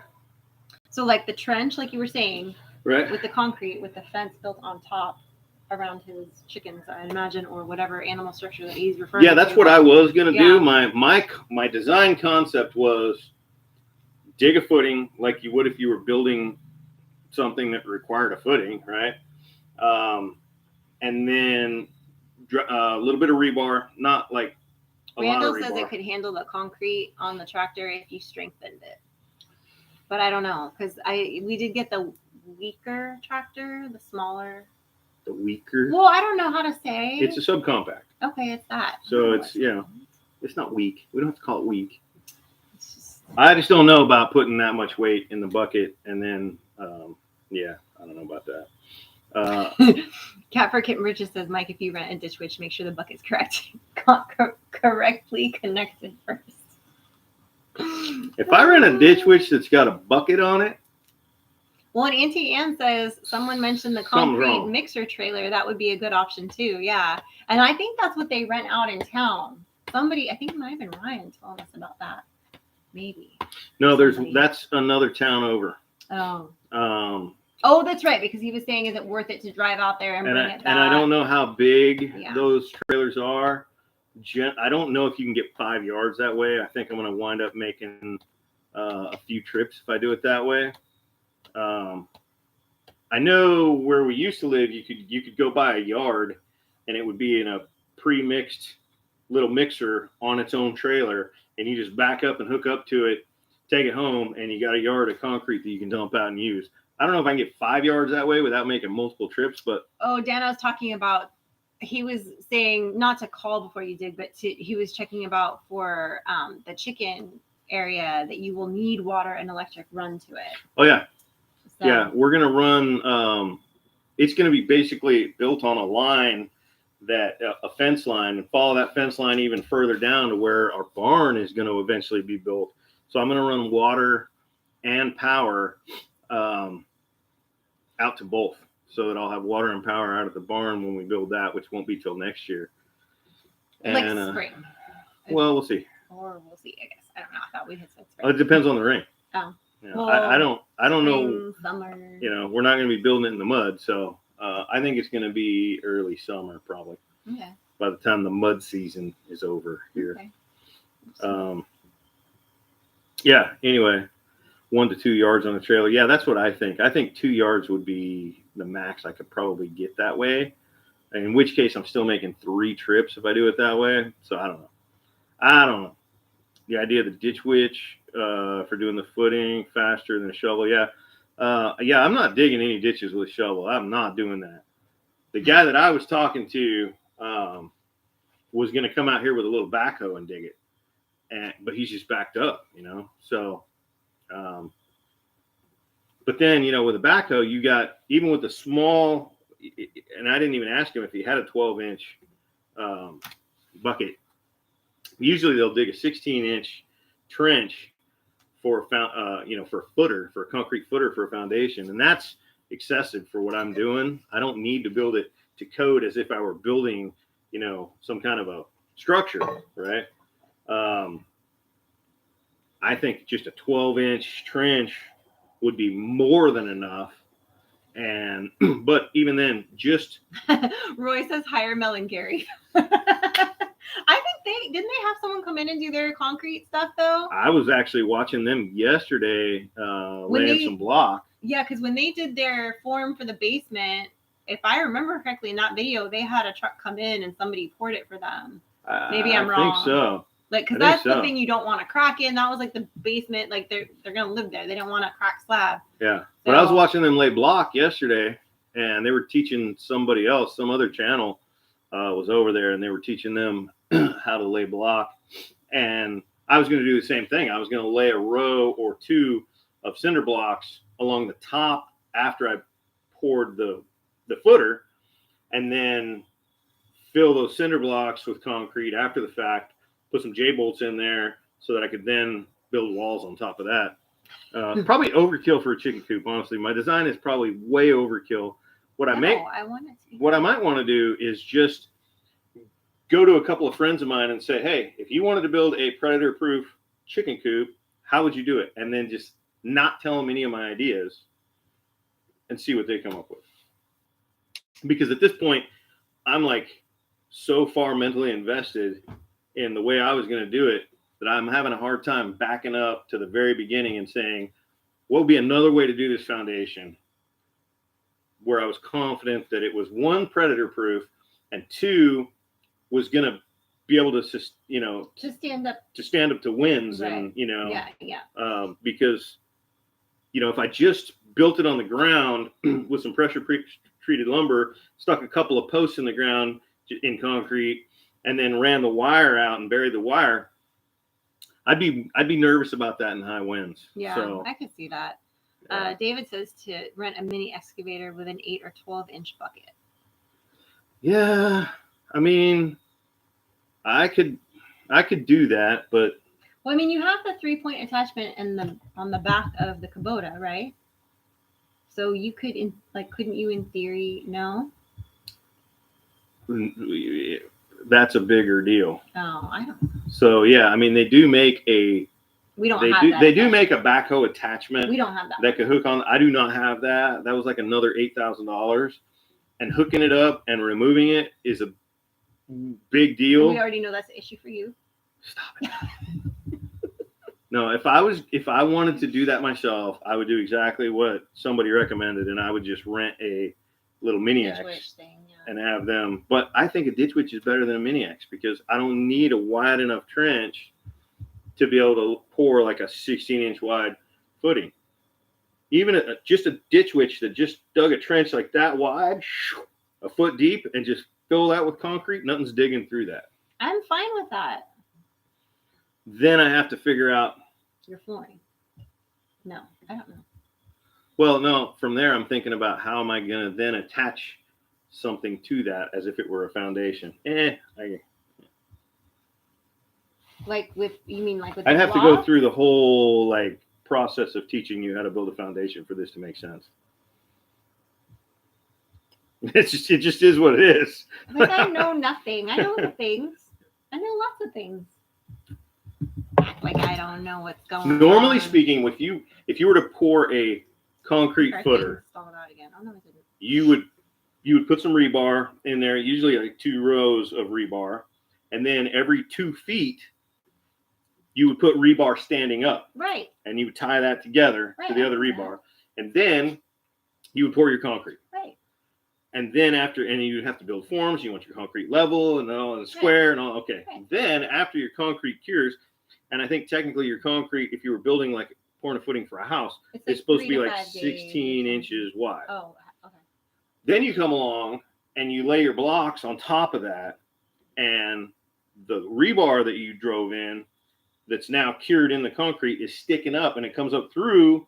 So like the trench, like you were saying, right, with the concrete, with the fence built on top around his chickens, I imagine, or whatever animal structure that he's referring to. Yeah, that's what I was going to do. Yeah. My design concept was dig a footing like you would if you were building something that required a footing, right? And then a little bit of rebar, not like a Randall lot of rebar. says it could handle the concrete on the tractor if you strengthened it. But I don't know, because we did get the weaker tractor, the smaller. The weaker? Well, I don't know how to say. It's a subcompact. Okay, it's that. So it's, it's not weak. We don't have to call it weak. I just don't know about putting that much weight in the bucket. And then, I don't know about that. Cat for Kitten Richard says, Mike, if you rent a ditch witch, make sure the bucket's correctly connected first. If I rent a ditch witch that's got a bucket on it. Well, and Auntie Ann says someone mentioned the concrete mixer trailer. That would be a good option too. Yeah. And I think that's what they rent out in town. Somebody, I think it might have been Ryan telling us about that. Maybe. No, that's another town over. Oh. Oh, that's right, because he was saying, is it worth it to drive out there and bring it back? And I don't know how big those trailers are. I don't know if you can get 5 yards that way. I think I'm going to wind up making a few trips if I do it that way. I know where we used to live, you could go buy a yard, and it would be in a pre-mixed little mixer on its own trailer, and you just back up and hook up to it, take it home, and you got a yard of concrete that you can dump out and use. I don't know if I can get 5 yards that way without making multiple trips, but. Oh, Dana was talking about, he was saying not to call before you dig, but he was checking about for the chicken area that you will need water and electric run to it. Oh, yeah. So. Yeah, we're going to run, it's going to be basically built on a line a fence line, and follow that fence line even further down to where our barn is going to eventually be built. So I'm going to run water and power out to both, so that I'll have water and power out of the barn when we build that, which won't be till next year. Like spring. Well, we'll see. Or we'll see, I guess. I don't know. I thought we had said spring. Oh, it depends on the rain. Oh. Well, I don't know. Summer. We're not going to be building it in the mud, so I think it's going to be early summer probably. Okay. By the time the mud season is over here. Okay. Yeah. Anyway, 1 to 2 yards on the trailer. Yeah, that's what I think. I think 2 yards would be the max I could probably get that way. In which case, I'm still making 3 trips if I do it that way. So I don't know. The idea of the ditch witch for doing the footing faster than a shovel. Yeah. I'm not digging any ditches with a shovel. I'm not doing that. the guy that I was talking to was going to come out here with a little backhoe and dig it, but he's just backed up, So, but then with a backhoe, you got even with the small, and I didn't even ask him if he had a 12-inch bucket. Usually they'll dig a 16-inch trench for for a footer, for a concrete footer for a foundation, and that's excessive for what I'm doing. I don't need to build it to code as if I were building, some kind of a structure, right? I think just a 12-inch trench would be more than enough. And but even then, just Roy says hire Mel and Gary. I think didn't they have someone come in and do their concrete stuff though? I was actually watching them yesterday laying some block. Yeah, because when they did their form for the basement, if I remember correctly in that video, they had a truck come in and somebody poured it for them. Maybe I'm wrong. I think so. Like, because that's the thing you don't want to crack in. That was like the basement. Like they're gonna live there. They don't want to crack slab. Yeah, but I was watching them lay block yesterday, and they were teaching somebody else, some other channel was over there, and they were teaching them how to lay block. And I was going to do the same thing. I was going to lay a row or two of cinder blocks along the top after I poured the footer, and then fill those cinder blocks with concrete after the fact. Put some J-bolts in there so that I could then build walls on top of that. Probably overkill for a chicken coop, honestly. My design is probably way overkill. What I might want to do is just go to a couple of friends of mine and say, hey, if you wanted to build a predator-proof chicken coop, how would you do it? And then just not tell them any of my ideas and see what they come up with. Because at this point, I'm like so far mentally invested in the way I was going to do it that I'm having a hard time backing up to the very beginning and saying, what would be another way to do this foundation where I was confident that it was one, predator proof, and two, was going to be able to, to stand up to winds. Right. And, because, if I just built it on the ground with some pressure treated lumber, stuck a couple of posts in the ground in concrete, and then ran the wire out and buried the wire, I'd be nervous about that in high winds. Yeah, so, I could see that. Yeah. David says to rent a mini excavator with an 8 or 12-inch bucket. Yeah, I mean, I could do that, but well, I mean, you have the 3-point attachment on the back of the Kubota, right? So you could couldn't you in theory? No. That's a bigger deal. Oh, I don't know. So yeah, I mean, they do make a. We don't have that. They do make a backhoe attachment. We don't have that. That could hook on. I do not have that. That was like another $8,000, and hooking it up and removing it is a big deal. And we already know that's an issue for you. Stop it. No, if I wanted to do that myself, I would do exactly what somebody recommended, and I would just rent a little mini X thing, and have them. But I think a ditch witch is better than a mini X because I don't need a wide enough trench to be able to pour like a 16-inch wide footing. Even just a ditch witch that just dug a trench like that wide, a foot deep, and just fill that with concrete, nothing's digging through that. I'm fine with that. Then I have to figure out your flooring. No, I don't know. Well, no, from there I'm thinking about how am I going to then attach something to that as if it were a foundation. I'd have to go through the whole process of teaching you how to build a foundation for this to make sense. It just is what it is. Like I know nothing. I know the things. I know lots of things. Act like I don't know what's going on. Normally speaking, if you were to pour a concrete footer, you would put some rebar in there, usually like 2 rows of rebar, and then every 2 feet you would put rebar standing up. Right. And you would tie that together to the other rebar, and then you would pour your concrete. Right. And then you'd have to build forms. You want your concrete level and all, and square and all. Okay. Right. Then after your concrete cures, and I think technically your concrete, if you were building pouring a footing for a house, it's supposed to be 16 inches wide. Oh, okay. Then you come along and you lay your blocks on top of that, and the rebar that you drove in that's now cured in the concrete is sticking up, and it comes up through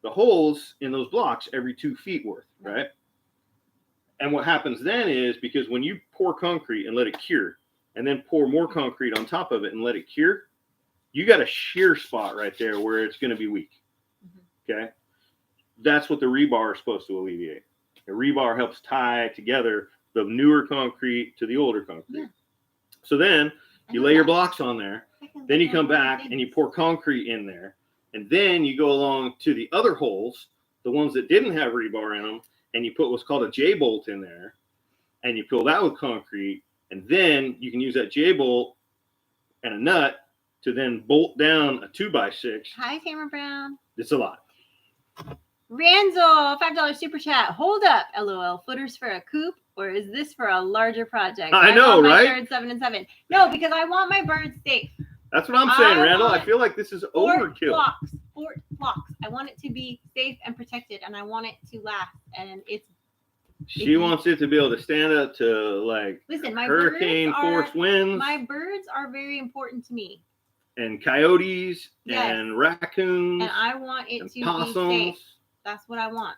the holes in those blocks every 2 feet worth, right? And what happens then is, because when you pour concrete and let it cure, and then pour more concrete on top of it and let it cure, you got a shear spot right there where it's going to be weak. Okay? That's what the rebar is supposed to alleviate. The rebar helps tie together the newer concrete to the older concrete. Yeah. So then you lay your blocks on there, then you come back and you pour concrete in there, and then you go along to the other holes, the ones that didn't have rebar in them, and you put what's called a J-bolt in there, and you fill that with concrete, and then you can use that J-bolt and a nut to then bolt down a 2x6. Hi, Cameron Brown. It's a lot. Ranzel, $5 super chat. Hold up, LOL. Footers for a coop, or is this for a larger project? I know, right? Third 7 and 7. No, because I want my birds safe. That's what I'm saying, Randall. I feel like this is overkill. Fort blocks. I want it to be safe and protected, and I want it to last. And she wants it to be able to stand up to my hurricane force winds. My birds are very important to me. And coyotes and raccoons. And I want it to possums. be safe. That's what I want.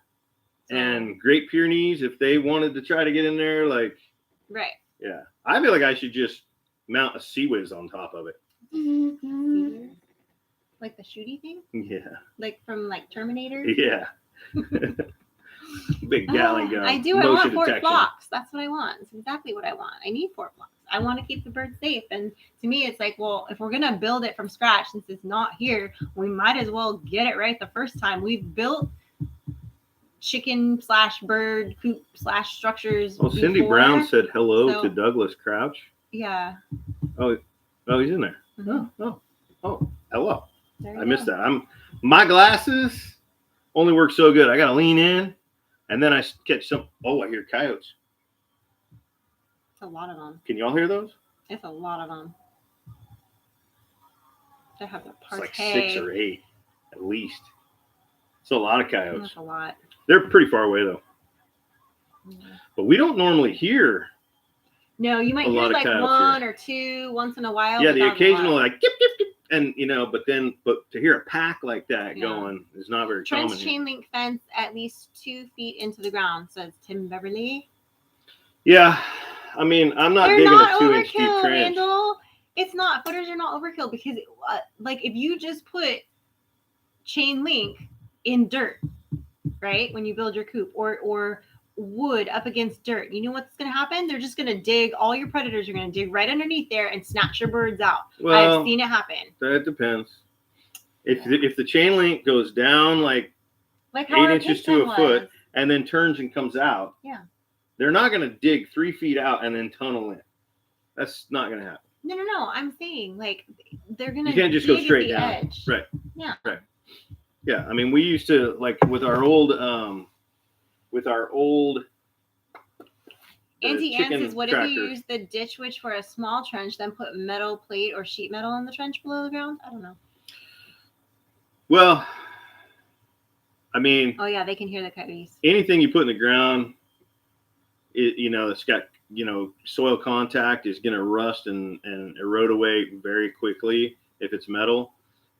So. And Great Pyrenees, if they wanted to try to get in there, right. Yeah. I feel like I should just mount a Sea Whiz on top of it. Like the shooty thing? Yeah. Like from Terminator? Yeah. Big galley gun. I do. I want Fort blocks. That's what I want. It's exactly what I want. I need Fort blocks. I want to keep the birds safe. And to me, it's like, well, if we're going to build it from scratch, since it's not here, we might as well get it right the first time. We've built chicken/bird coop/structures. Oh, Cindy Brown said hello to Douglas Crouch. Yeah. Oh, he's in there. Mm-hmm. Oh, hello. I missed that. My glasses only work so good. I got to lean in, and then I catch some. Oh, I hear coyotes. It's a lot of them. Can y'all hear those? It's a lot of them. They have their party. It's like 6 or 8 at least. It's a lot of coyotes. That's a lot. They're pretty far away though. Yeah. But we don't normally hear. No, you might hear one or two once in a while. Yeah, the occasional gip, gip, gip, and but to hear a pack like that going is not very common. Trench chain link fence at least 2 feet into the ground, says Tim Beverly. Yeah, I mean, I'm not digging a 2-inch deep trench. Randall. It's not. Footers are not overkill because, if you just put chain link in dirt, right, when you build your coop, or wood up against dirt, you know what's going to happen? They're just going to dig. All your predators are going to dig right underneath there and snatch your birds out. Well, I've seen it happen. That depends. If the chain link goes down like 8 inches to a foot and then turns and comes out, they're not going to dig 3 feet out and then tunnel in. That's not going to happen. No. I'm saying they're going to. You can't just go straight down. Edge. Right. Yeah. Right. Yeah. I mean, we used to with our old. Auntie Ann says, what if you use the ditch witch for a small trench, then put metal plate or sheet metal in the trench below the ground? I don't know. Well, I mean. Oh, yeah, they can hear the coyotes. Anything you put in the ground, it's got, soil contact is going to rust and erode away very quickly if it's metal.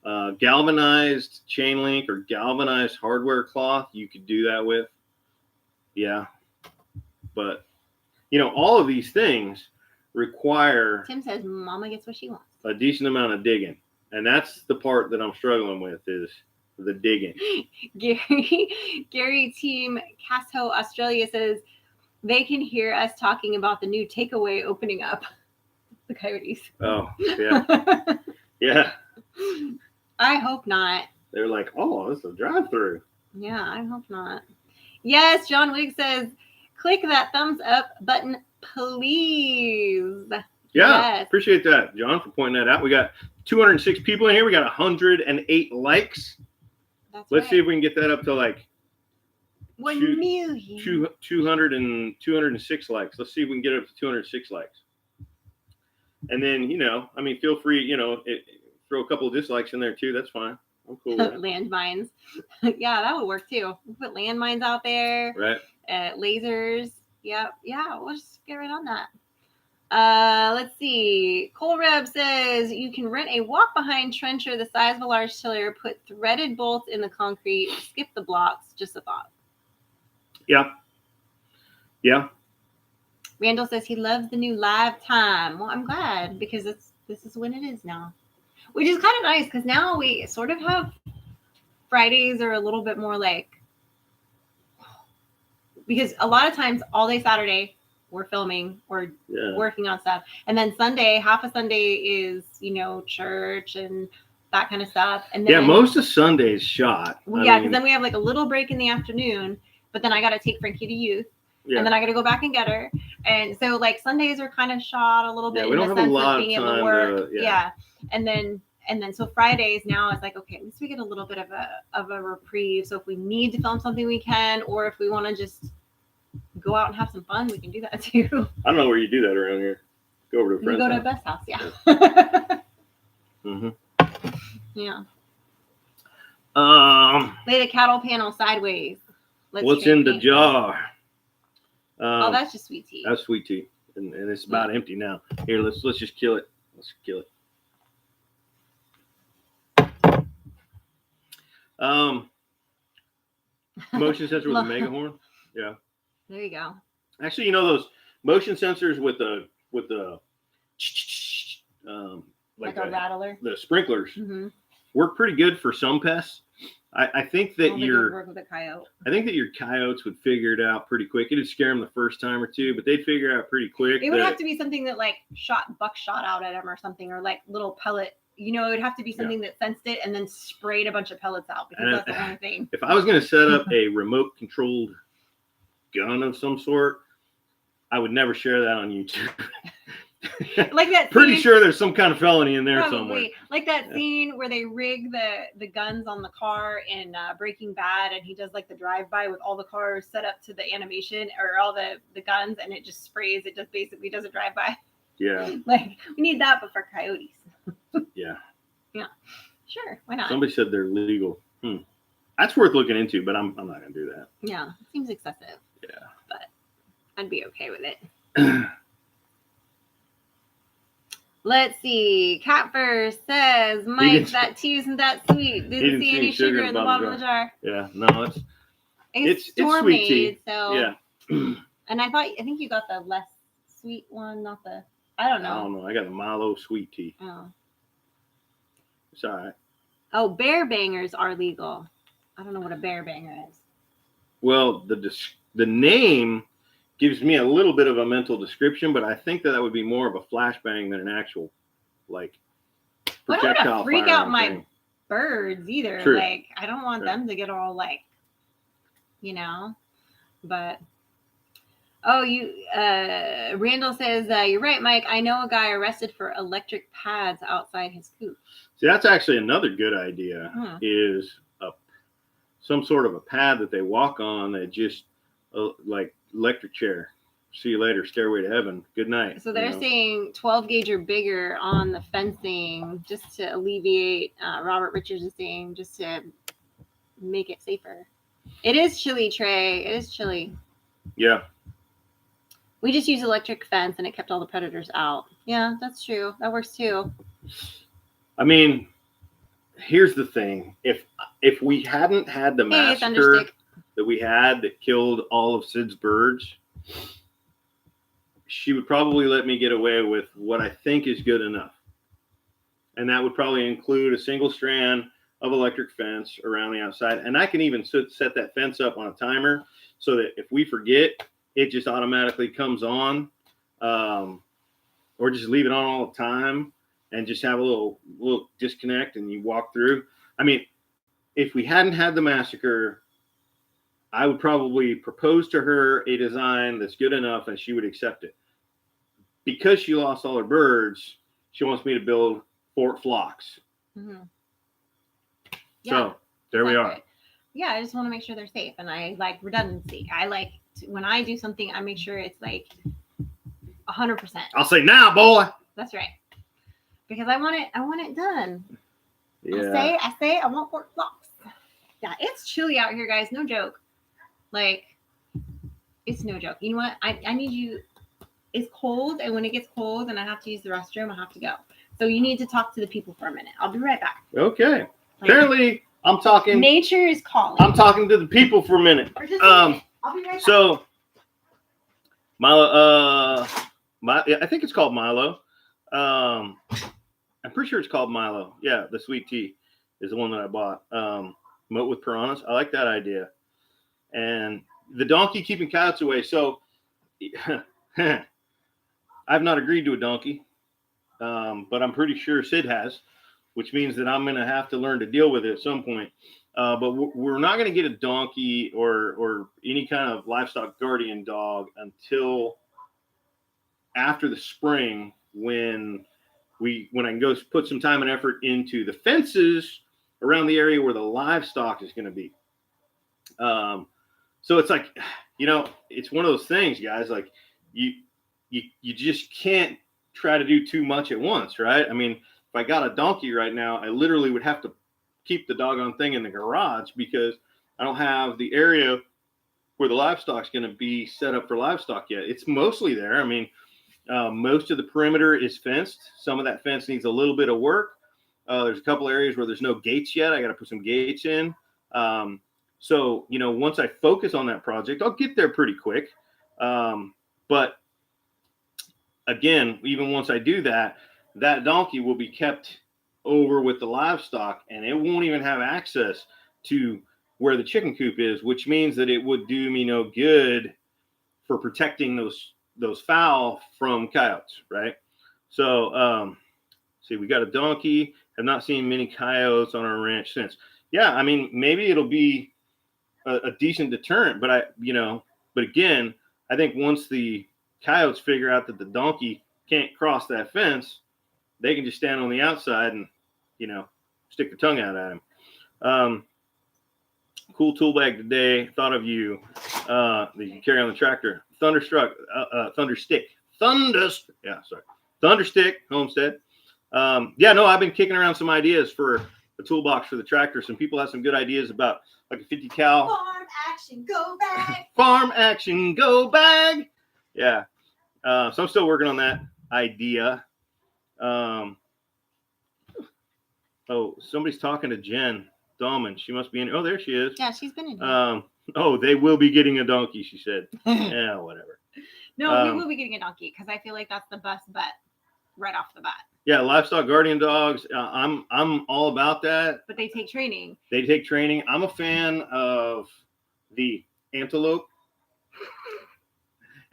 Galvanized chain link or galvanized hardware cloth, you could do that with. Yeah. But, all of these things require. Tim says Mama gets what she wants. A decent amount of digging. And that's the part that I'm struggling with is the digging. Gary Team Casto Australia says they can hear us talking about the new takeaway opening up. The coyotes. Oh, yeah. Yeah. I hope not. They're like, oh, this is a drive-through. Yeah, I hope not. Yes, John Wigg says, click that thumbs up button, please. Yeah, yes. Appreciate that, John, for pointing that out. We got 206 people in here. We got 108 likes. Let's see if we can get that up to 1 million. 206 likes. Let's see if we can get it up to 206 likes. And then, feel free, throw a couple of dislikes in there too. That's fine. I'm cool with that. Landmines. Yeah, that would work too. We'll put landmines out there. Right. Lasers. Yep. Yeah, we'll just get right on that. Let's see. Cole Reb says you can rent a walk-behind trencher the size of a large tiller, put threaded bolts in the concrete, skip the blocks. Just a thought. Yeah. Yeah. Randall says he loves the new live time. Well, I'm glad because this is when it is now, which is kind of nice because now we sort of have Fridays are a little bit more like, because a lot of times all day Saturday we're filming or working on stuff, and then Sunday, half of Sunday is church and that kind of stuff, and then most of Sunday's shot. Well, yeah, because then we have like a little break in the afternoon, but then I got to take Frankie to youth. Yeah. And then I got to go back and get her. And so like Sundays are kind of shot a little bit in the sense of being able to work. Yeah. And then so Fridays now it's like, okay, at least we get a little bit of a reprieve. So if we need to film something, we can, or if we want to just go out and have some fun, we can do that too. I don't know where you do that around here. Go over to a friend's house. You go to Beth's house, yeah. Yeah. Lay the cattle panel sideways. What's in the jar? Oh, that's just sweet tea. That's sweet tea, and it's about empty now. Here, let's just kill it. Let's kill it. Motion sensor with a mega horn. Yeah. There you go. Actually, those motion sensors with the like a rattler. The sprinklers work pretty good for some pests. I think that work with a coyote. I think that your coyotes would figure it out pretty quick. It'd scare them the first time or two, but they'd figure it out pretty quick. It would have to be something that like buckshot out at them or something, or like little pellet. It would have to be something that sensed it and then sprayed a bunch of pellets out, because that's the only thing. If I was going to set up a remote controlled gun of some sort, I would never share that on YouTube. Like that. Pretty sure there's some kind of felony in there somewhere. Like that scene where they rig the guns on the car in Breaking Bad, and he does like the drive-by with all the cars set up to the animation or all the guns, and it just sprays. It just basically does a drive-by. Yeah. Like we need that, but for coyotes. Yeah. Yeah. Sure. Why not? Somebody said they're legal. That's worth looking into, but I'm not going to do that. Yeah. It seems excessive. Yeah. But I'd be okay with it. Let's see. Catfur says, Mike, that tea isn't that sweet. Didn't see any sugar in the bottom of the jar. Yeah, no, it's store sweet tea. Made, so yeah. And I think you got the less sweet one, not the. I don't know. I got the Milo sweet tea. Oh. It's all right. Oh, bear bangers are legal. I don't know what a bear banger is. Well, the name gives me a little bit of a mental description, but I think that would be more of a flashbang than an actual, like, projectile. I don't want to freak out my birds either. True. Like, I don't want them to get all like, but. Oh, Randall says, you're right, Mike. I know a guy arrested for electric pads outside his coop. See, that's actually another good idea, is some sort of a pad that they walk on that just, like, electric chair. See you later, stairway to heaven. Good night. So they're saying 12 gauge or bigger on the fencing just to alleviate, Robert Richards is saying, just to make it safer. It is chilly, Trey. It is chilly. Yeah. We just use electric fence and it kept all the predators out. Yeah, that's true. That works too. I mean, here's the thing. If we hadn't had the massacre that we had that killed all of Sid's birds, she would probably let me get away with what I think is good enough. And that would probably include a single strand of electric fence around the outside. And I can even set that fence up on a timer so that if we forget, it just automatically comes on, or just leave it on all the time and just have a little disconnect and you walk through. I mean, if we hadn't had the massacre, I would probably propose to her a design that's good enough and she would accept it. Because she lost all her birds, she wants me to build Fort Flocks. Mm-hmm. Yeah, so there we are. Yeah, I just want to make sure they're safe, and I like redundancy. I like when I do something, I make sure it's like 100%. I'll say now, boy. That's right, because I want it done. Yeah. I say I want Fort Flocks. Yeah, it's chilly out here, guys. No joke. Like It's no joke. You know what? I need you. It's cold, and when it gets cold and I have to use the restroom, I have to go. So you need to talk to the people for a minute. I'll be right back. Okay. Like, Apparently, I'm talking. nature is calling. I'm talking to the people for a minute. I'll be right back. So, Milo, I think it's called Milo. I'm pretty sure it's called Milo. Yeah, the sweet tea is the one that I bought. Moat with piranhas. I like that idea. And the donkey keeping coyotes away. So, I've not agreed to a donkey, but I'm pretty sure Sid has, which means that I'm going to have to learn to deal with it at some point. But we're not going to get a donkey or any kind of livestock guardian dog until after the spring, when I can go put some time and effort into the fences around the area where the livestock is going to be. So it's like, it's one of those things, guys. Like you just can't try to do too much at once, right? I mean, if I got a donkey right now, I literally would have to keep the doggone thing in the garage because I don't have the area where the livestock's going to be set up for livestock yet. It's mostly there. I mean, most of the perimeter is fenced. Some of that fence needs a little bit of work. There's a couple areas where there's no gates yet. I got to put some gates in. So, once I focus on that project, I'll get there pretty quick. But again, even once I do that, that donkey will be kept over with the livestock, and it won't even have access to where the chicken coop is, which means that it would do me no good for protecting those fowl from coyotes, right? So, see, we got a donkey. Have not seen many coyotes on our ranch since. Yeah, I mean, maybe it'll be a decent deterrent, but but again, I think once the coyotes figure out that the donkey can't cross that fence, they can just stand on the outside and, stick their tongue out at him. Cool tool bag today. Thought of you that you can carry on the tractor. Thunderstick. Thunderstick Homestead. I've been kicking around some ideas for a toolbox for the tractor. Some people have some good ideas about like a 50 cal. Farm action, go bag. Farm action, go bag. Yeah. So I'm still working on that idea. Somebody's talking to Jen Dahlman. She must be in. Oh, there she is. Yeah, she's been in here. They will be getting a donkey, she said. Yeah, whatever. No, we will be getting a donkey because I feel like that's the best bet right off the bat. Yeah, livestock guardian dogs. I'm all about that. But they take training. I'm a fan of the antelope.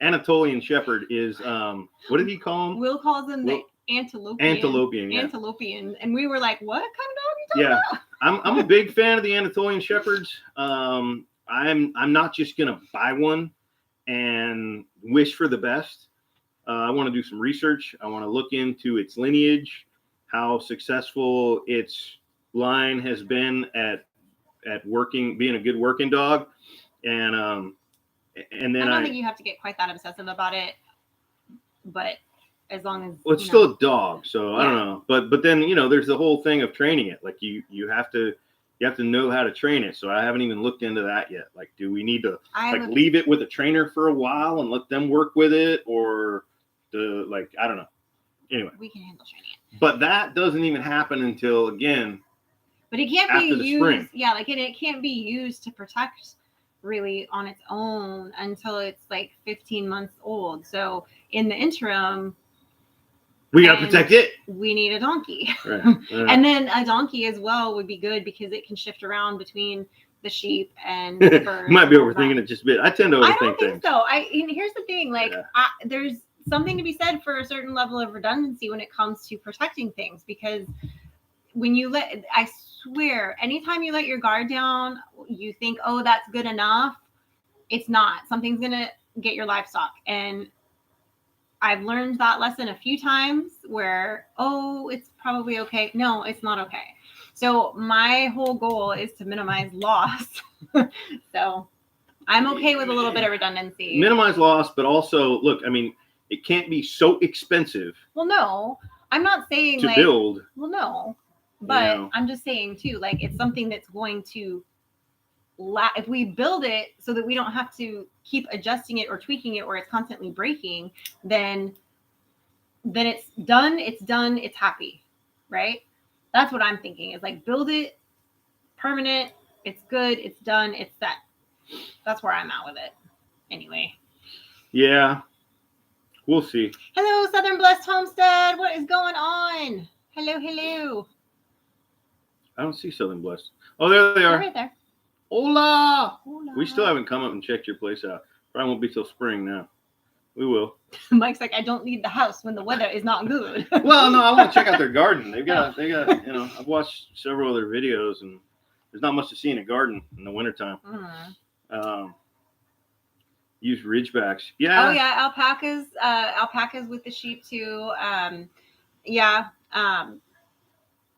Anatolian Shepherd is what did he call him? Will calls him the Antilopian. Yeah. Antilopian. And we were like, what kind of dog are you talking about? I'm a big fan of the Anatolian Shepherds. I'm not just gonna buy one and wish for the best. I want to do some research. I want to look into its lineage, how successful its line has been at being a good working dog, and then I don't think you have to get quite that obsessive about it, but as long as it's still a dog, so yeah. I don't know. But then there's the whole thing of training it. Like you have to know how to train it. So I haven't even looked into that yet. Like, do we need to leave it with a trainer for a while and let them work with it, or I don't know. Anyway, we can handle training it. But that doesn't even happen until again. But it can't after be the used. Spring. Yeah, it can't be used to protect really on its own until it's like 15 months old. So in the interim, we got to protect it. We need a donkey. Right. And then a donkey as well would be good because it can shift around between the sheep and you might be overthinking it just a bit. I tend to overthink I don't think things. so. Here's the thing, there's something to be said for a certain level of redundancy when it comes to protecting things, because when I swear, anytime you let your guard down, you think, oh, that's good enough. It's not. Something's going to get your livestock. And I've learned that lesson a few times where, oh, it's probably okay. No, it's not okay. So my whole goal is to minimize loss. So I'm okay with a little bit of redundancy. Minimize loss, but also, look, I mean, it can't be so expensive. Well, no, I'm not saying to build. Well, no, but I'm just saying too, it's something that's going to if we build it so that we don't have to keep adjusting it or tweaking it, or it's constantly breaking, then it's done, it's happy, right? That's what I'm thinking, is like, build it permanent, it's good, it's done, it's set. That's where I'm at with it. Anyway. Yeah. We'll see. Hello, Southern Blessed Homestead. What is going on? Hello. I don't see Southern Blessed. Oh, there they are. They're right there. Hola. Hola. We still haven't come up and checked your place out. Probably won't be till spring now. We will. Mike's like, I don't leave the house when the weather is not good. Well, no, I want to check out their garden. They got, I've watched several of their videos, and there's not much to see in a garden in the wintertime. Use ridgebacks. Yeah. Oh yeah, alpacas with the sheep too.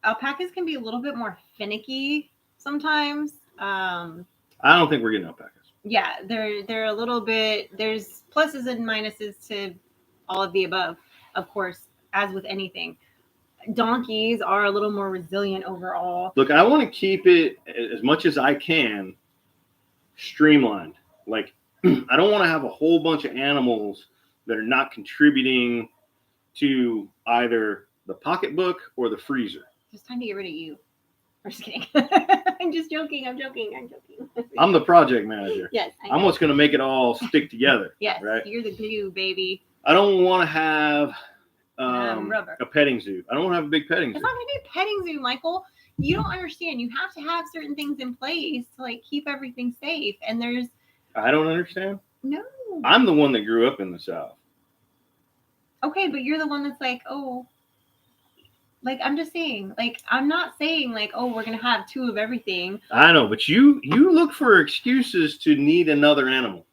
Alpacas can be a little bit more finicky sometimes. I don't think we're getting alpacas. Yeah, they're a little bit, there's pluses and minuses to all of the above, of course, as with anything. Donkeys are a little more resilient overall. Look, I want to keep it as much as I can streamlined. Like, I don't want to have a whole bunch of animals that are not contributing to either the pocketbook or the freezer. Just time to get rid of you. I'm just kidding. I'm just joking. I'm joking. I'm the project manager. Yes. I'm what's going to make it all stick together. Yes. Right? You're the glue, baby. I don't want to have Rubber. a petting zoo. I don't want to have a big petting zoo. It's not going to be a petting zoo, Michael. You don't understand. You have to have certain things in place to like keep everything safe. And there's. I don't understand. No. I'm the one that grew up in the South. Okay, but you're the one that's like, oh. Like, I'm just saying, like, I'm not saying, like, oh, we're going to have two of everything. I know, but you look for excuses to need another animal.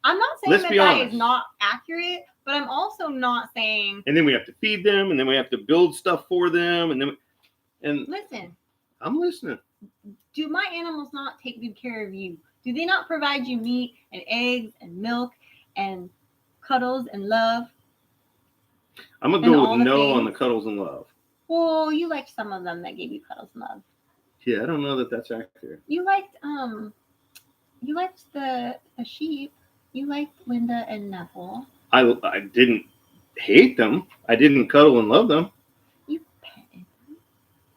I'm not saying that is not accurate, but I'm also not saying... And then we have to feed them, and then we have to build stuff for them, and listen. I'm listening. Do my animals not take good care of you? Do they not provide you meat and eggs and milk and cuddles and love? I'm going to go with no on the cuddles and love. Well, you liked some of them that gave you cuddles and love. Yeah, I don't know that that's accurate. You liked the sheep. You liked Linda and Neville. I didn't hate them. I didn't cuddle and love them. You petted them.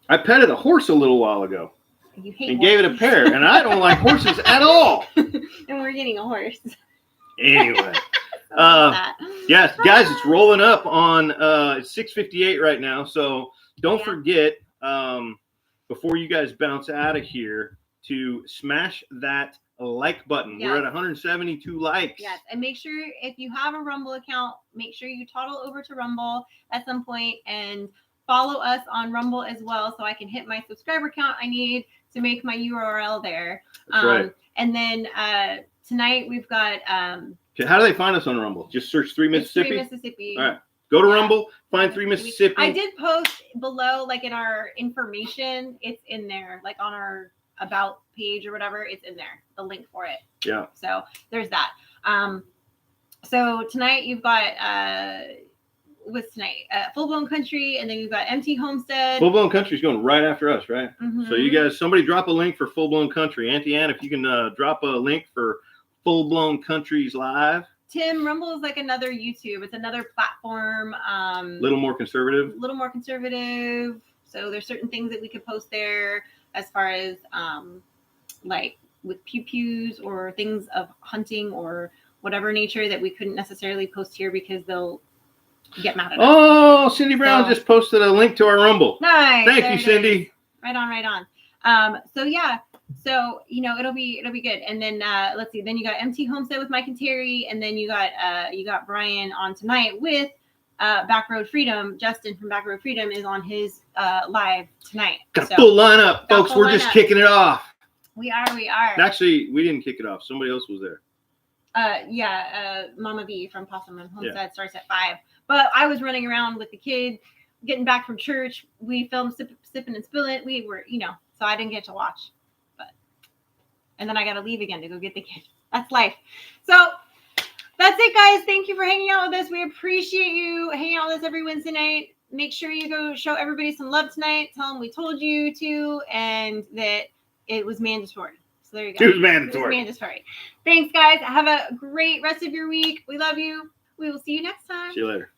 I petted a horse a little while ago. You hate and horses. gave it a pear, and I don't like horses at all. And we're getting a horse. Anyway. Yes, guys, it's rolling up on 6:58 right now. So don't forget, before you guys bounce out of here, to smash that like button. Yes. We're at 172 likes. Yes, and make sure if you have a Rumble account, make sure you toddle over to Rumble at some point and follow us on Rumble as well, so I can hit my subscriber count I need to make my URL there. That's right. And then tonight we've got. How do they find us on Rumble? Just search 3 Mississippi. 3 Mississippi. All right. Go to Rumble, find 3 Mississippi. I did post below, like in our information, it's in there, like on our about page or whatever, it's in there, the link for it. Yeah. So there's that. So tonight you've got what's tonight? Full Blown Country, and then you've got Empty Homestead. Full Blown Country is going right after us, right? Mm-hmm. So you guys, somebody drop a link for Full Blown Country. Auntie Ann, if you can drop a link for Full Blown Country's live. Tim, Rumble is like another YouTube. It's another platform. Little more conservative. So there's certain things that we could post there as far as like with pew-pews or things of hunting or whatever nature that we couldn't necessarily post here because they'll get mad at us. Oh, Cindy Brown just posted a link to our Rumble. Nice. Thank you, Cindy. Right on. So yeah. So, it'll be good. And then let's see. Then you got Empty Homestead with Mike and Terry, and then you got Brian on tonight with Backroad Freedom. Justin from Backroad Freedom is on his live tonight. Got a full lineup, folks. We're just kicking it off. We are. Actually, we didn't kick it off. Somebody else was there. Mama V from Possum Run Homestead starts at 5. But I was running around with the kids, getting back from church. We filmed Sipping and Spilling. We were, so I didn't get to watch. And then I got to leave again to go get the kid. That's life. So that's it, guys. Thank you for hanging out with us. We appreciate you hanging out with us every Wednesday night. Make sure you go show everybody some love tonight. Tell them we told you to and that it was mandatory. So there you go. It was It was mandatory. mandatory. Thanks, guys. Have a great rest of your week. We love you. We will see you next time. See you later.